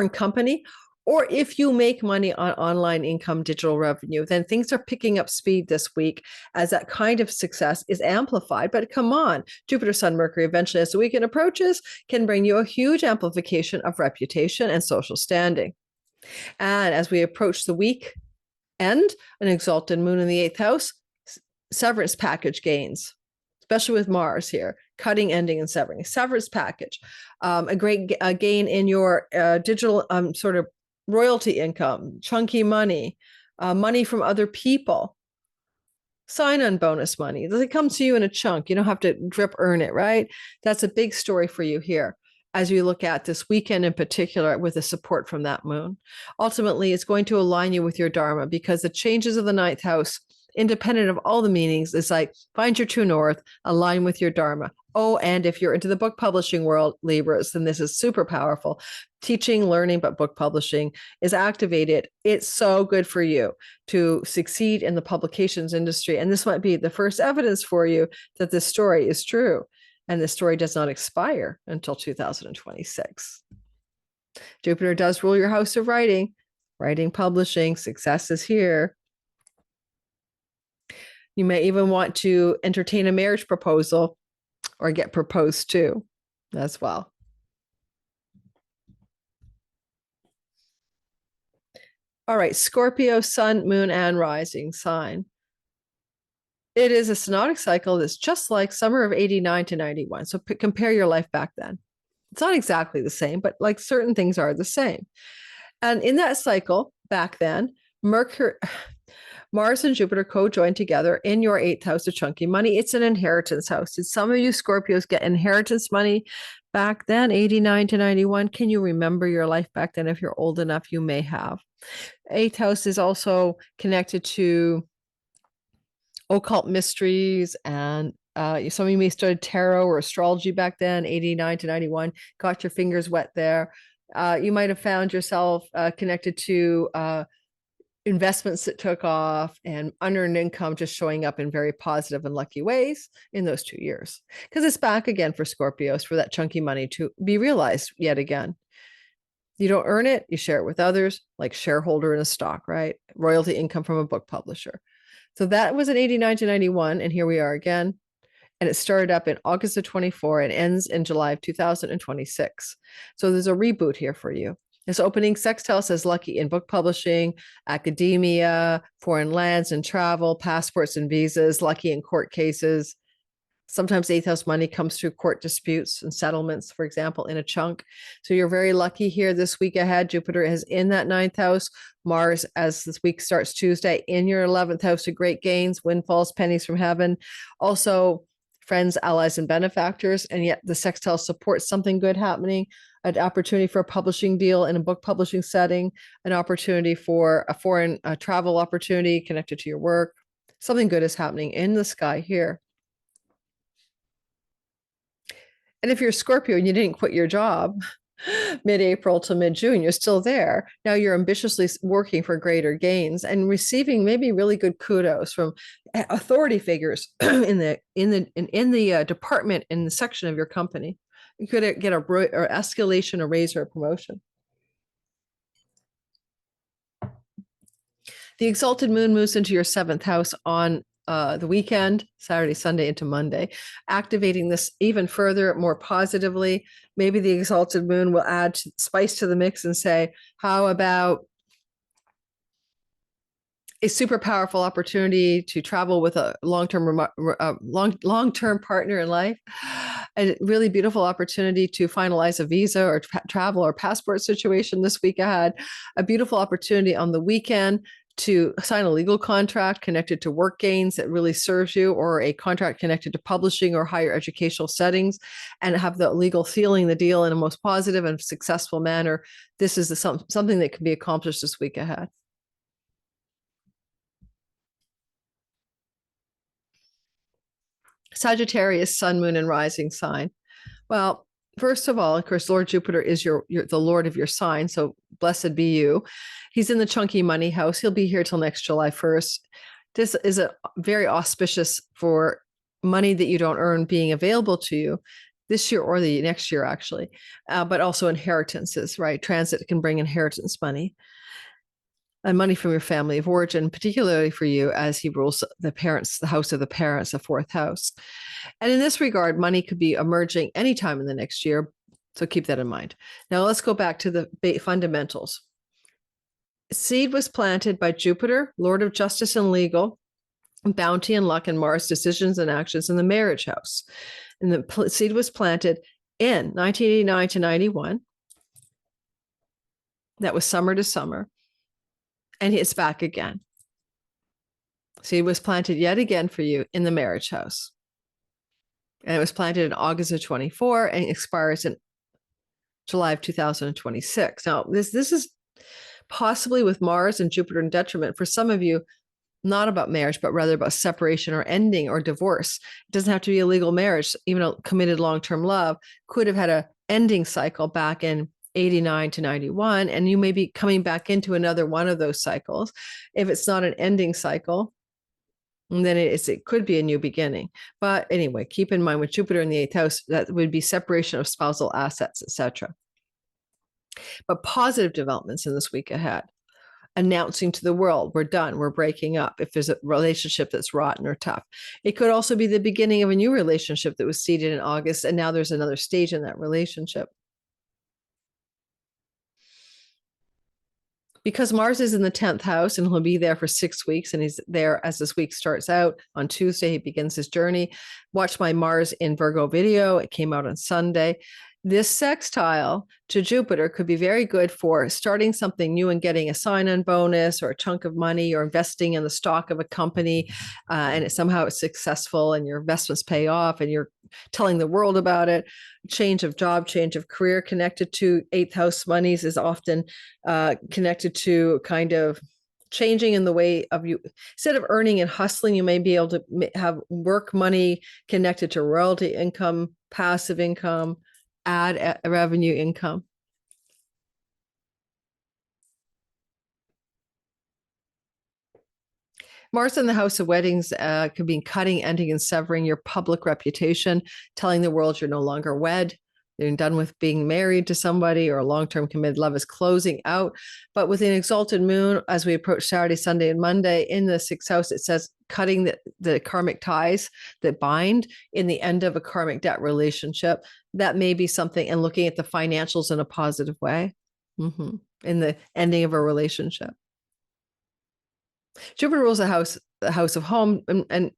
company, or if you make money on online income, digital revenue. Then things are picking up speed this week as that kind of success is amplified. But come on, Jupiter, Sun, Mercury, eventually as the weekend approaches, can bring you a huge amplification of reputation and social standing. And as we approach the week And an exalted moon in the 8th house, severance package gains, especially with Mars here, cutting, ending, and severing. Severance package, a great gain in your digital sort of royalty income, chunky money, money from other people, sign-on bonus money. Does it come to you in a chunk? You don't have to drip earn it, right? That's a big story for you here as you look at this weekend in particular with the support from that moon. Ultimately, it's going to align you with your dharma because the changes of the 9th house, independent of all the meanings, is like find your true north, align with your dharma. Oh, and if you're into the book publishing world, Libras, then this is super powerful. Teaching, learning, but book publishing is activated. It's so good for you to succeed in the publications industry. And this might be the first evidence for you that this story is true. And the story does not expire until 2026. Jupiter does rule your house of writing, publishing. Success is here. You may even want to entertain a marriage proposal or get proposed to as well. All right, Scorpio, sun, moon, and rising sign. It is a synodic cycle that's just like summer of 89 to 91. So compare your life back then. It's not exactly the same, but like certain things are the same. And in that cycle back then, Mars and Jupiter co-join together in your 8th house of chunky money. It's an inheritance house. Did some of you Scorpios get inheritance money back then, 89 to 91? Can you remember your life back then? If you're old enough, you may have. 8th house is also connected to occult mysteries, and some of you may studied tarot or astrology back then, 89 to 91, got your fingers wet there. You might have found yourself connected to investments that took off and unearned income just showing up in very positive and lucky ways in those 2 years. Because it's back again for Scorpios for that chunky money to be realized yet again. You don't earn it, you share it with others, like shareholder in a stock, right? Royalty income from a book publisher. So that was in 89 to 91, and here we are again. And it started up in August of 24 and ends in July of 2026. So there's a reboot here for you. This opening sextile says lucky in book publishing, academia, foreign lands and travel, passports and visas, lucky in court cases. Sometimes 8th house money comes through court disputes and settlements, for example, in a chunk. So you're very lucky here this week ahead. Jupiter is in that 9th house. Mars, as this week starts Tuesday, in your 11th house of great gains, windfalls, pennies from heaven. Also, friends, allies, and benefactors. And yet the sextile supports something good happening, an opportunity for a publishing deal in a book publishing setting, an opportunity for a foreign travel opportunity connected to your work. Something good is happening in the sky here. And if you're a Scorpio and you didn't quit your job mid-April to mid-June, you're still there. Now you're ambitiously working for greater gains and receiving maybe really good kudos from authority figures in the department, in the section of your company. You could get a escalation, a raise, or a promotion. The exalted moon moves into your 7th house on the weekend, Saturday, Sunday into Monday, activating this even further, more positively. Maybe the exalted moon will add spice to the mix and say, how about a super powerful opportunity to travel with a long-term partner in life, a really beautiful opportunity to finalize a visa or travel or passport situation this week ahead, a beautiful opportunity on the weekend to sign a legal contract connected to work gains that really serves you, or a contract connected to publishing or higher educational settings, and have the legal sealing the deal in a most positive and successful manner. This is something that can be accomplished this week ahead. Sagittarius, sun, moon, and rising sign. Well, first of all, of course, Lord Jupiter is the Lord of your sign. So blessed be you. He's in the chunky money house. He'll be here till next July 1st. This is a very auspicious for money that you don't earn being available to you this year or the next year, actually, but also inheritances, right? Transit can bring inheritance money and money from your family of origin, particularly for you, as he rules the parents, the house of the parents, the 4th house. And in this regard, money could be emerging anytime in the next year. So keep that in mind. Now let's go back to the fundamentals. Seed was planted by Jupiter, Lord of Justice and Legal, Bounty and Luck, and Mars, Decisions and Actions, in the marriage house. And the seed was planted in 1989 to 91. That was summer to summer. And it's back again. Seed was planted yet again for you in the marriage house. And it was planted in August of 24 and expires in July of 2026. Now, this is possibly with Mars and Jupiter in detriment for some of you, not about marriage, but rather about separation or ending or divorce. It doesn't have to be a legal marriage. Even a committed long-term love could have had an ending cycle back in 89 to 91, and you may be coming back into another one of those cycles. If it's not an ending cycle, then it could be a new beginning. But anyway, keep in mind with Jupiter in the 8th house, that would be separation of spousal assets, etc. But positive developments in this week ahead. Announcing to the world, we're done, we're breaking up, if there's a relationship that's rotten or tough. It could also be the beginning of a new relationship that was seeded in August, and now there's another stage in that relationship. Because Mars is in the 10th house and he'll be there for 6 weeks, and he's there as this week starts out. On Tuesday, he begins his journey. Watch my Mars in Virgo video. It came out on Sunday. This sextile to Jupiter could be very good for starting something new and getting a sign-on bonus or a chunk of money, or investing in the stock of a company, and somehow it's successful and your investments pay off and you're telling the world about it. Change of job, change of career connected to 8th house monies is often connected to kind of changing in the way of you. Instead of earning and hustling, you may be able to have work money connected to royalty income, passive income, ad revenue income. Mars in the house of weddings could be cutting, ending, and severing your public reputation, telling the world you're no longer wed, you're done with being married to somebody, or a long-term committed love is closing out. But with an exalted moon, as we approach Saturday, Sunday, and Monday in the 6th house, it says cutting the karmic ties that bind in the end of a karmic debt relationship. That may be something, and looking at the financials in a positive way in the ending of a relationship. Jupiter rules the house of home, and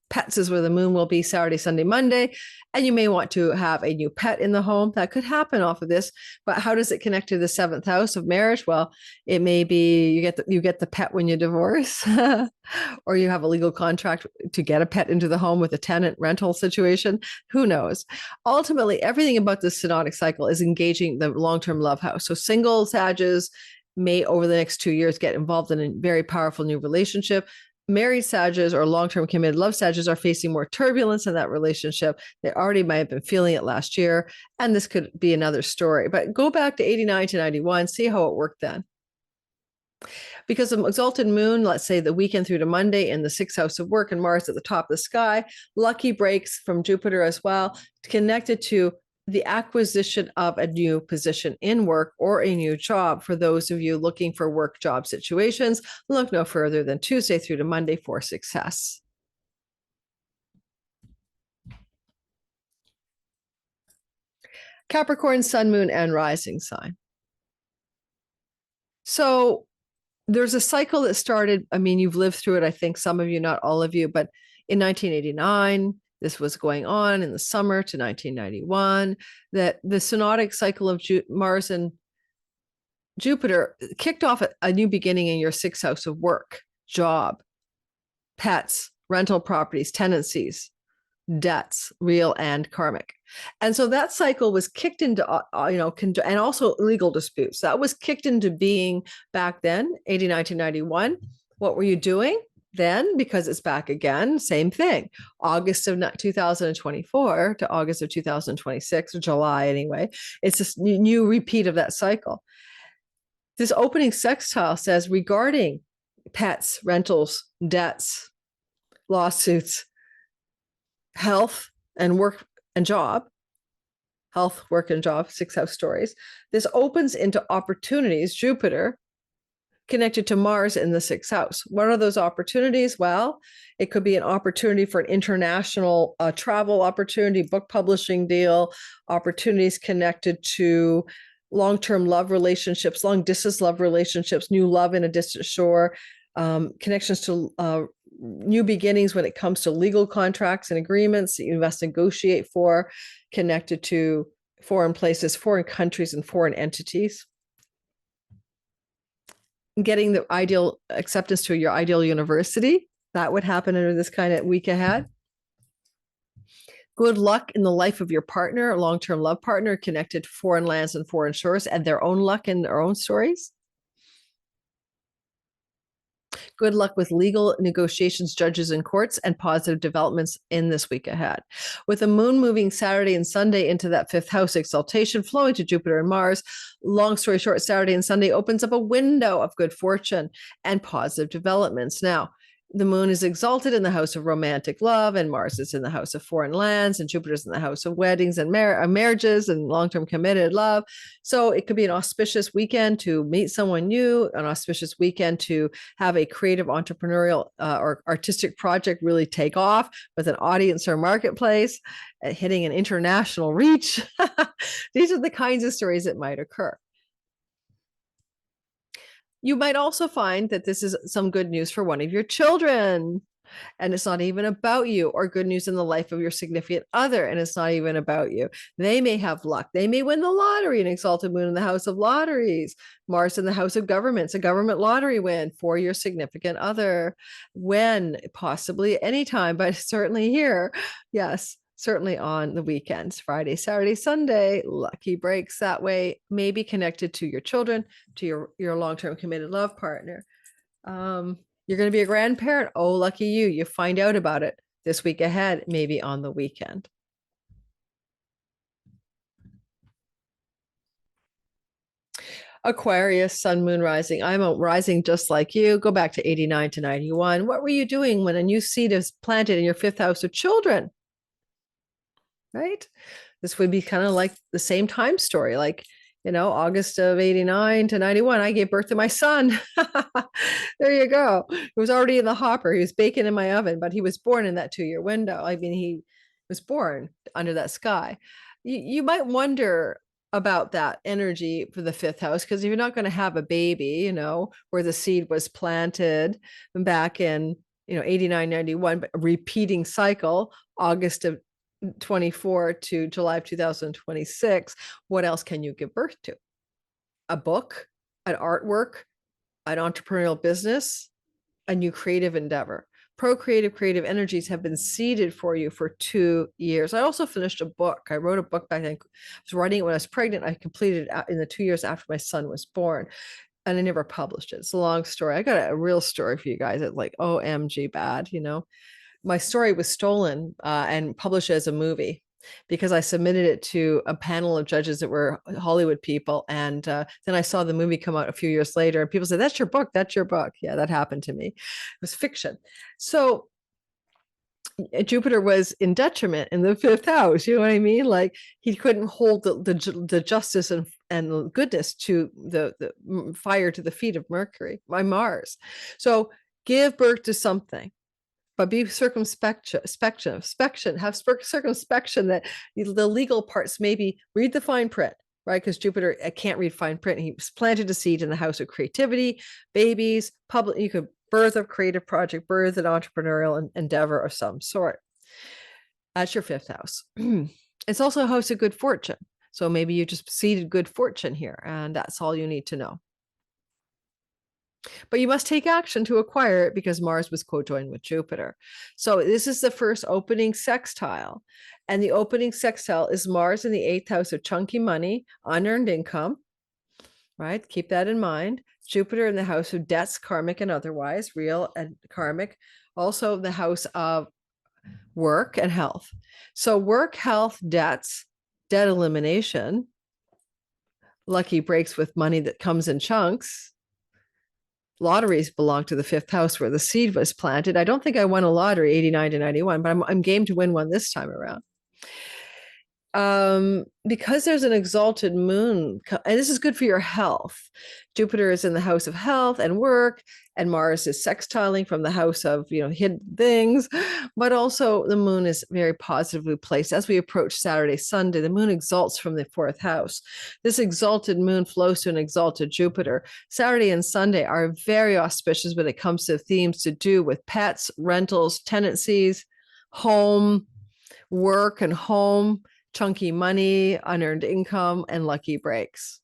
pets is where the moon will be Saturday, Sunday, Monday, and you may want to have a new pet in the home. That could happen off of this. But how does it connect to the 7th house of marriage? Well, it may be you get the pet when you divorce, or you have a legal contract to get a pet into the home with a tenant rental situation. Who knows? Ultimately, everything about this synodic cycle is engaging the long-term love house. So single Sages may, over the next 2 years, get involved in a very powerful new relationship. Married Sages or long-term committed love Sages are facing more turbulence in that relationship. They already might have been feeling it last year, and this could be another story. But go back to 89 to 91, see how it worked then. Because of exalted moon, let's say the weekend through to Monday in the 6th house of work, and Mars at the top of the sky, lucky breaks from Jupiter as well, connected to the acquisition of a new position in work or a new job. For those of you looking for work job situations, look no further than Tuesday through to Monday for success. Capricorn, sun, moon, and rising sign. So there's a cycle that started, I mean, you've lived through it, I think some of you, not all of you, but in 1989, this was going on in the summer to 1991, that the synodic cycle of Mars and Jupiter kicked off a new beginning in your 6th house of work, job, pets, rental properties, tenancies, debts, real and karmic. And so that cycle was kicked into, and also legal disputes. That was kicked into being back then, 89 to 91. What were you doing then? Because it's back again, same thing. August of 2024 to August of 2026, or July anyway. It's a new repeat of that cycle. This opening sextile says regarding pets, rentals, debts, lawsuits, health and work and job, health, work and job, 6th house stories. This opens into opportunities, Jupiter connected to Mars in the 6th house. What are those opportunities? Well, it could be an opportunity for an international travel opportunity, book publishing deal, opportunities connected to long-term love relationships, long-distance love relationships, new love in a distant shore, connections to new beginnings when it comes to legal contracts and agreements that you must negotiate for, connected to foreign places, foreign countries, and foreign entities. Getting the ideal acceptance to your ideal university, that would happen under this kind of week ahead. Good luck in the life of your partner, a long-term love partner connected to foreign lands and foreign shores, and their own luck in their own stories. Good luck with legal negotiations, judges, and courts, and positive developments in this week ahead. With the moon moving Saturday and Sunday into that fifth house exaltation, flowing to Jupiter and Mars, long story short, Saturday and Sunday opens up a window of good fortune and positive developments. Now, the moon is exalted in the house of romantic love, and Mars is in the house of foreign lands, and Jupiter's in the house of weddings and marriages and long-term committed love. So it could be an auspicious weekend to meet someone new, an auspicious weekend to have a creative, entrepreneurial, or artistic project really take off with an audience or marketplace, hitting an international reach. These are the kinds of stories that might occur. You might also find that this is some good news for one of your children, and it's not even about you, or good news in the life of your significant other, and it's not even about you. They may have luck. They may win the lottery, an exalted moon in the house of lotteries, Mars in the house of governments, a government lottery win for your significant other. When? Possibly anytime, but certainly here. Yes. Certainly on the weekends, Friday, Saturday, Sunday, lucky breaks that way, maybe connected to your children, to your long-term committed love partner. You're going to be a grandparent. Oh, lucky you. You find out about it this week ahead, maybe on the weekend. Aquarius, sun, moon, rising. I'm a rising just like you. Go back to 89 to 91. What were you doing when a new seed is planted in your fifth house of children? Right? This would be kind of like the same time story, like, August of 89 to 91, I gave birth to my son. There you go. It was already in the hopper. He was baking in my oven, but he was born in that 2-year window. I mean, he was born under that sky. You might wonder about that energy for the fifth house, because if you're not going to have a baby, where the seed was planted back in, 89, 91, but a repeating cycle, August of 24 to July of 2026, what else can you give birth to? A book, an artwork, an entrepreneurial business, a new creative endeavor. Creative energies have been seeded for you for 2 years. I also finished a book. I wrote a book back then. I was writing it when I was pregnant. I completed it in the 2 years after my son was born, and I never published it. It's a long story. I got a real story for you guys. It's like OMG bad, My story was stolen and published as a movie, because I submitted it to a panel of judges that were Hollywood people. And then I saw the movie come out a few years later, and people said, that's your book. That's your book. Yeah, that happened to me. It was fiction. So Jupiter was in detriment in the fifth house. You know what I mean? Like, he couldn't hold the justice and the goodness to the fire to the feet of Mercury by Mars. So give birth to something, but be circumspection, have circumspection that the legal parts, maybe read the fine print, right? Because Jupiter can't read fine print. He planted a seed in the house of creativity, babies, public. You could birth a creative project, birth an entrepreneurial endeavor of some sort. That's your fifth house. It's also a house of good fortune. So maybe you just seeded good fortune here, and that's all you need to know. But you must take action to acquire it, because Mars was co-joined with Jupiter. So this is the first opening sextile. And the opening sextile is Mars in the 8th house of chunky money, unearned income, right? Keep that in mind. Jupiter in the house of debts, karmic and otherwise, real and karmic. Also the house of work and health. So work, health, debts, debt elimination, lucky breaks with money that comes in chunks. Lotteries belong to the fifth house where the seed was planted. I don't think I won a lottery 89 to 91, but I'm game to win one this time around. Because there's an exalted moon, and this is good for your health. Jupiter is in the house of health and work, and Mars is sextiling from the house of, hidden things, but also the moon is very positively placed. As we approach Saturday, Sunday, the moon exalts from the fourth house. This exalted moon flows to an exalted Jupiter. Saturday and Sunday are very auspicious when it comes to themes to do with pets, rentals, tenancies, home, work and home, chunky money, unearned income, and lucky breaks.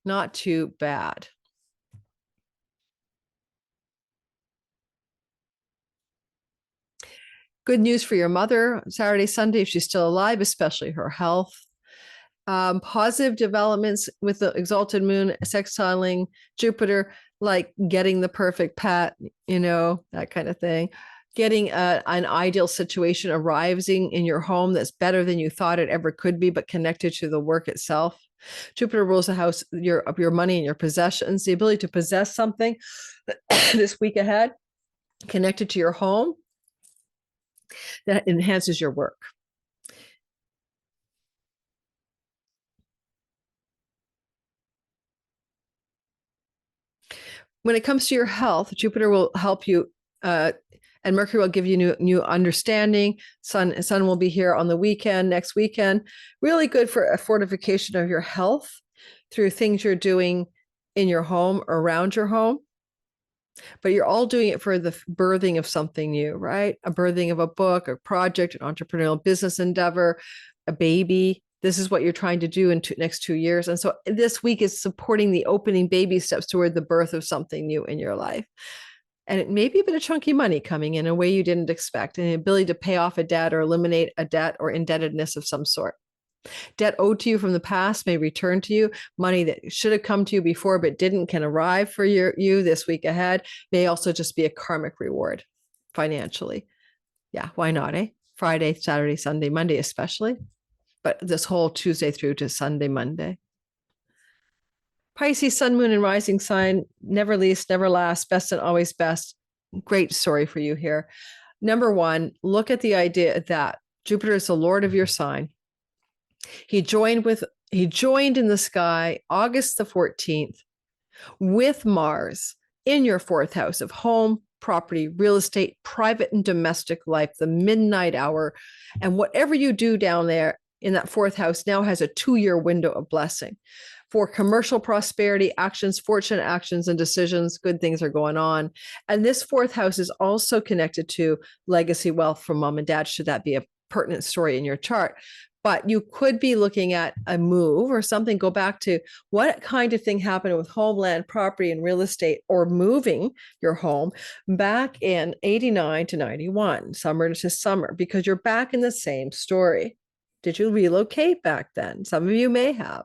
Not too bad. Good news for your mother, Saturday, Sunday, if she's still alive, especially her health. Positive developments with the exalted moon sextiling Jupiter, like getting the perfect pet, that kind of thing. Getting an ideal situation arising in your home that's better than you thought it ever could be, but connected to the work itself. Jupiter rules the house of your money and your possessions, the ability to possess something this week ahead, connected to your home, that enhances your work. When it comes to your health, Jupiter will help you, and Mercury will give you new understanding. Sun will be here on the weekend, next weekend. Really good for a fortification of your health through things you're doing in your home or around your home. But you're all doing it for the birthing of something new, right? A birthing of a book, a project, an entrepreneurial business endeavor, a baby. This is what you're trying to do in next 2 years. And so this week is supporting the opening baby steps toward the birth of something new in your life. And it may be a bit of chunky money coming in a way you didn't expect, and the ability to pay off a debt or eliminate a debt or indebtedness of some sort. Debt owed to you from the past may return to you. Money that should have come to you before but didn't can arrive for you this week ahead. May also just be a karmic reward financially. Yeah, why not, eh? Friday, Saturday, Sunday, Monday especially. But this whole Tuesday through to Sunday, Monday. Pisces, sun, moon, and rising sign, never least, never last, best and always best. Great story for you here. Number one, look at the idea that Jupiter is the lord of your sign. He joined in the sky August the 14th with Mars in your fourth house of home, property, real estate, private and domestic life, the midnight hour. And whatever you do down there in that fourth house now has a 2-year window of blessing. For commercial prosperity, actions, fortunate actions, and decisions, good things are going on. And this fourth house is also connected to legacy wealth from mom and dad, should that be a pertinent story in your chart. But you could be looking at a move or something. Go back to what kind of thing happened with homeland, property, and real estate, or moving your home back in 89 to 91, summer to summer, because you're back in the same story. Did you relocate back then? Some of you may have.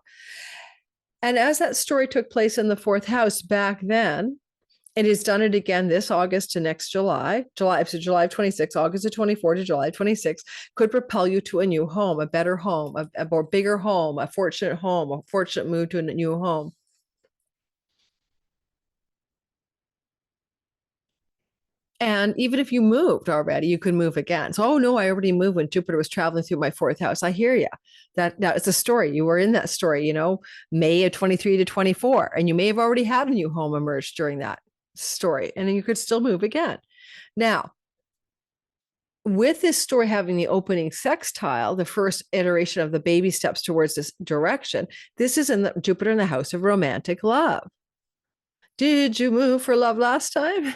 And as that story took place in the fourth house back then, it has done it again this August to next July. So July 26, August of 24 to July 26, could propel you to a new home, a better home, a more bigger home, a fortunate move to a new home. And even if you moved already, you could move again. So, oh no, I already moved when Jupiter was traveling through my fourth house. I hear you. That's a story. You were in that story, May of 23 to 24. And you may have already had a new home emerge during that story. And then you could still move again. Now, with this story having the opening sextile, the first iteration of the baby steps towards this direction, this is in Jupiter in the house of romantic love. Did you move for love last time?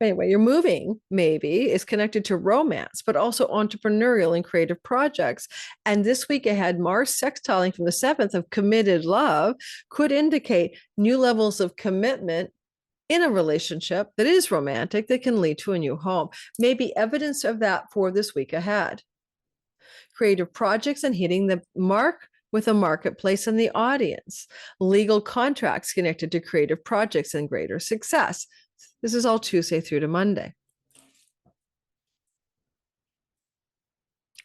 Anyway, your moving maybe is connected to romance, but also entrepreneurial and creative projects. And this week ahead, Mars sextiling from the 7th of committed love could indicate new levels of commitment in a relationship that is romantic that can lead to a new home. Maybe evidence of that for this week ahead. Creative projects and hitting the mark with a marketplace and the audience, legal contracts connected to creative projects and greater success. This is all Tuesday through to Monday.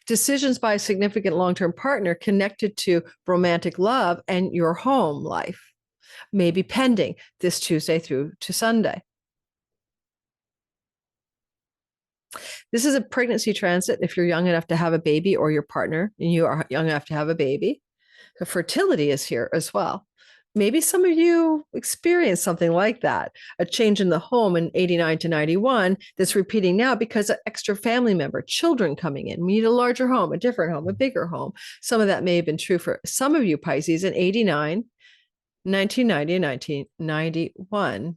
Decisions by a significant long-term partner connected to romantic love and your home life may be pending this Tuesday through to Sunday. This is a pregnancy transit if you're young enough to have a baby, or your partner and you are young enough to have a baby. The fertility is here as well. maybe some of you experience something like that, a change in the home in 89 to 91 that's repeating now because of extra family member, children coming in. We need a larger home, a different home, a bigger home. Some of that may have been true for some of you Pisces in 89, 1990, and 1991.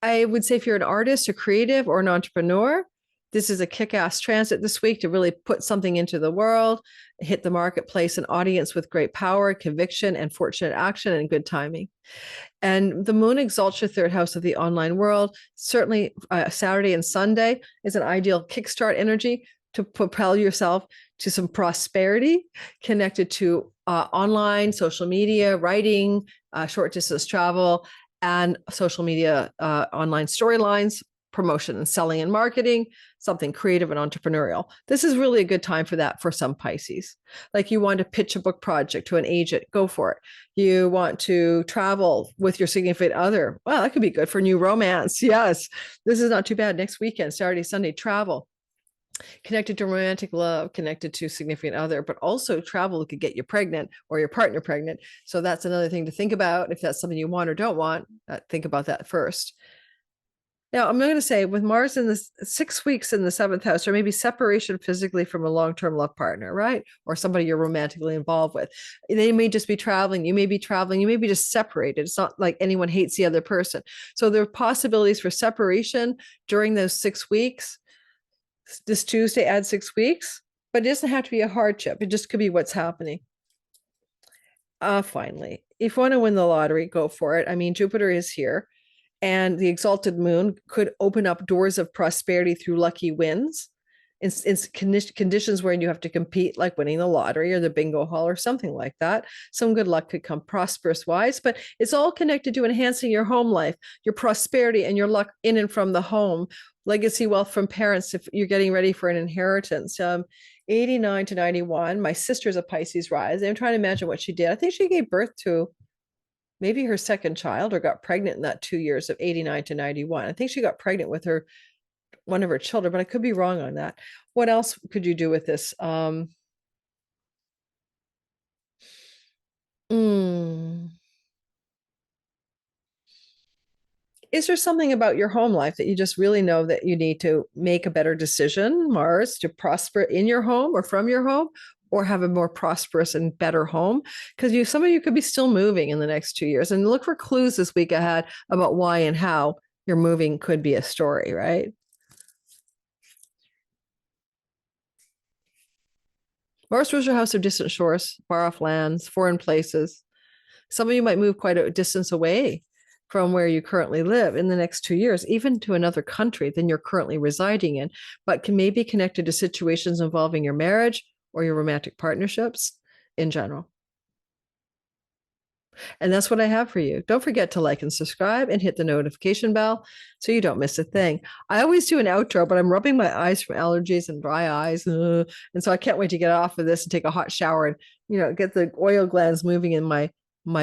I would say if you're an artist, a creative, or an entrepreneur, this is a kick-ass transit this week to really put something into the world, hit the marketplace, an audience with great power, conviction, and fortunate action and good timing. And the moon exalts your third house of the online world. Certainly, Saturday and Sunday is an ideal kickstart energy to propel yourself to some prosperity connected to online, social media, writing, short distance travel, and social media, online storylines, promotion and selling and marketing, something creative and entrepreneurial. This is really a good time for that for some Pisces. Like you want to pitch a book project to an agent, go for it. You want to travel with your significant other. Well, that could be good for new romance. Yes, this is not too bad. Next weekend, Saturday, Sunday, travel. Connected to romantic love, connected to significant other, but also travel could get you pregnant or your partner pregnant. So that's another thing to think about. If that's something you want or don't want, think about that first. Now, I'm going to say with Mars in the 6 weeks in the seventh house, or maybe separation physically from a long-term love partner, right? Or somebody you're romantically involved with. They may just be traveling. You may be traveling. You may be just separated. It's not like anyone hates the other person. So there are possibilities for separation during those 6 weeks. This Tuesday adds 6 weeks, but it doesn't have to be a hardship. It just could be what's happening. Finally, if you want to win the lottery, go for it. I mean, Jupiter is here. And the exalted moon could open up doors of prosperity through lucky wins in conditions where you have to compete, like winning the lottery or the bingo hall or something like that. Some good luck could come prosperous wise, but it's all connected to enhancing your home life, your prosperity, and your luck in and from the home. Legacy wealth from parents if you're getting ready for an inheritance. 89 to 91. My sister's a Pisces rising. I'm trying to imagine what she did. I think she gave birth to maybe her second child or got pregnant in that 2 years of 89 to 91. I think she got pregnant with one of her children, but I could be wrong on that. What else could you do with this? Is there something about your home life that you just really know that you need to make a better decision, Mars, to prosper in your home or from your home, or have a more prosperous and better home? Because some of you could be still moving in the next 2 years, and look for clues this week ahead about why and how your moving could be a story, right? Mars rules your house of distant shores, far off lands, foreign places. Some of you might move quite a distance away from where you currently live in the next 2 years, even to another country than you're currently residing in, but can maybe connected to situations involving your marriage or your romantic partnerships in general. And that's what I have for you. Don't forget to like and subscribe and hit the notification bell so you don't miss a thing. I always do an outro, but I'm rubbing my eyes from allergies and dry eyes. And so I can't wait to get off of this and take a hot shower and, get the oil glands moving in my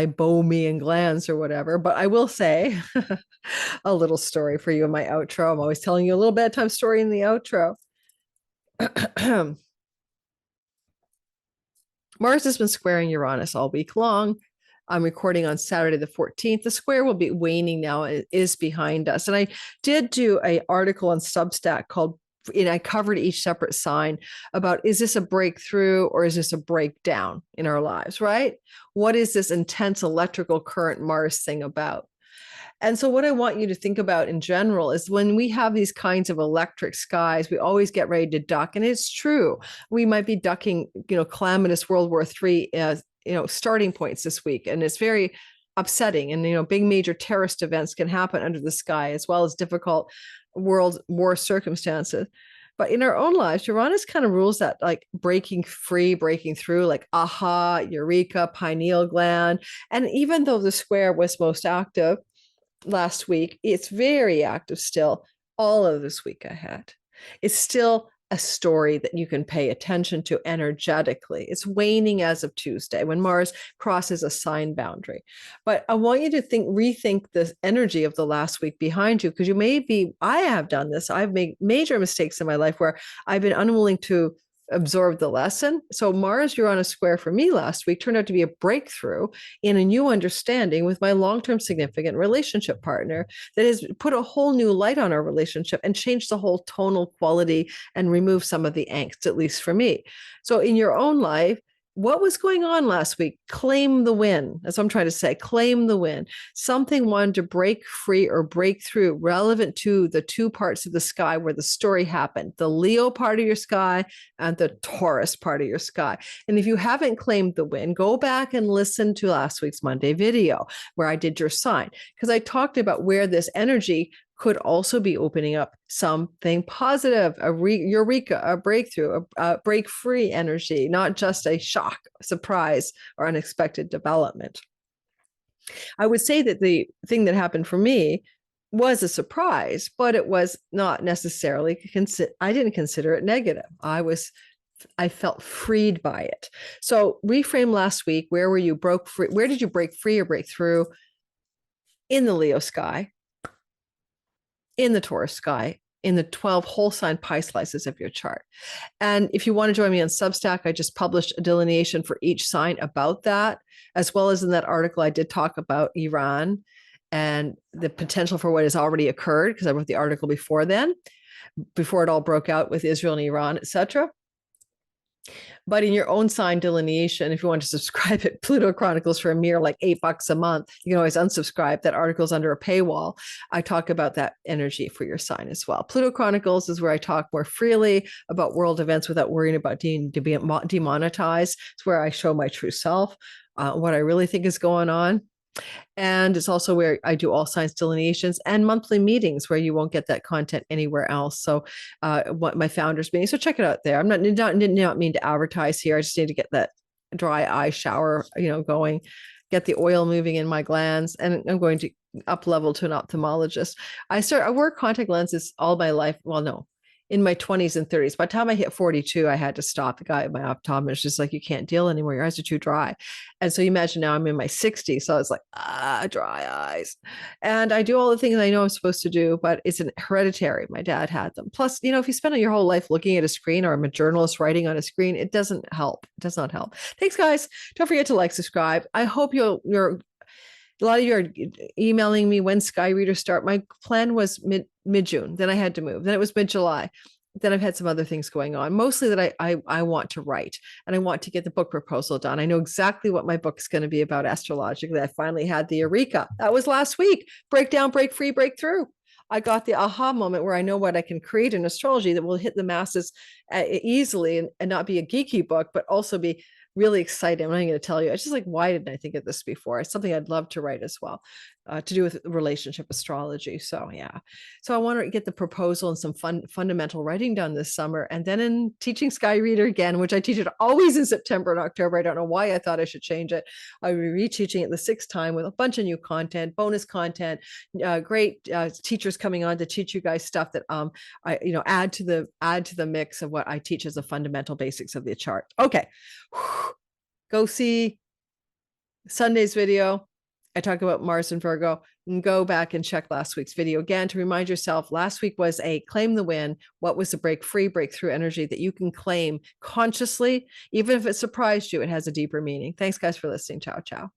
Bohemian glands or whatever. But I will say a little story for you in my outro. I'm always telling you a little bedtime story in the outro. Mars has been squaring Uranus all week long. I'm recording on Saturday the 14th. The square will be waning now. It is behind us. And I did do an article on Substack called, and I covered each separate sign about, is this a breakthrough or is this a breakdown in our lives, right? What is this intense electrical current Mars thing about? And so what I want you to think about in general is when we have these kinds of electric skies, we always get ready to duck. And it's true. We might be ducking, calamitous World War III, starting points this week. And it's very upsetting. And, big major terrorist events can happen under the sky, as well as difficult world war circumstances. But in our own lives, Uranus kind of rules that, like breaking free, breaking through, like aha, eureka, pineal gland. And even though the square was most active last week, it's very active still all of this week ahead. It's still a story that you can pay attention to energetically. It's waning as of Tuesday when Mars crosses a sign boundary. But I want you to rethink the energy of the last week behind you, because I have done this. I've made major mistakes in my life where I've been unwilling to absorb the lesson. So Mars, you're on a square for me last week, turned out to be a breakthrough in a new understanding with my long-term significant relationship partner that has put a whole new light on our relationship and changed the whole tonal quality and removed some of the angst, at least for me. So in your own life, what was going on last week? Claim the win. That's what I'm trying to say. Claim the win. Something wanted to break free or break through relevant to the two parts of the sky where the story happened, the Leo part of your sky and the Taurus part of your sky. And if you haven't claimed the win, go back and listen to last week's Monday video where I did your sign, because I talked about where this energy could also be opening up something positive, a eureka, a breakthrough, a break free energy, not just a shock, surprise, or unexpected development. I would say that the thing that happened for me was a surprise, but it was not necessarily, I didn't consider it negative. I felt freed by it. So reframe last week, where were you broke free? Where did you break free or break through? In the Leo sky, in the Taurus sky, in the 12 whole sign pie slices of your chart. And if you want to join me on Substack, I just published a delineation for each sign about that, as well as in that article, I did talk about Iran and the potential for what has already occurred, because I wrote the article before then, before it all broke out with Israel and Iran, etc. But in your own sign delineation, if you want to subscribe at Pluto Chronicles for a mere like $8 a month, you can always unsubscribe. That article's under a paywall. I talk about that energy for your sign as well. Pluto Chronicles is where I talk more freely about world events without worrying about being demonetized. It's where I show my true self, what I really think is going on. And it's also where I do all signs delineations and monthly meetings where you won't get that content anywhere else. So what my founders meeting. So check it out there. Did not mean to advertise here. I just need to get that dry eye shower, going, get the oil moving in my glands. And I'm going to up level to an ophthalmologist. I wore contact lenses all my life. Well, no, in my 20s and 30s. By the time I hit 42, I had to stop. The guy at my optometrist just like, you can't deal anymore. Your eyes are too dry. And so you imagine now I'm in my 60s. So I was like, dry eyes. And I do all the things I know I'm supposed to do, but it's an hereditary. My dad had them. Plus, if you spend your whole life looking at a screen, or I'm a journalist writing on a screen, it doesn't help. It does not help. Thanks, guys. Don't forget to subscribe. I hope you're a lot of you are emailing me when Sky Readers start. My plan was mid-June. Then I had to move. Then it was mid-July. Then I've had some other things going on, mostly that I want to write, and I want to get the book proposal done. I know exactly what my book's going to be about astrologically. I finally had the eureka. That was last week. Break down, break free, break through. I got the aha moment where I know what I can create in astrology that will hit the masses easily and not be a geeky book, but also be really excited. I'm not going to tell you. It's just like, why didn't I think of this before? It's something I'd love to write as well, to do with relationship astrology. So yeah. So I want to get the proposal and some fundamental writing done this summer. And then in teaching Sky Reader again, which I teach it always in September and October. I don't know why I thought I should change it. I'll be reteaching it the 6th time with a bunch of new content, bonus content, great teachers coming on to teach you guys stuff that I add to the mix of what I teach as the fundamental basics of the chart. Okay. Go see Sunday's video. I talk about Mars and Virgo, and go back and check last week's video again to remind yourself. Last week was a claim the win. What was the break free, breakthrough energy that you can claim consciously? Even if it surprised you, it has a deeper meaning. Thanks, guys, for listening. Ciao, ciao.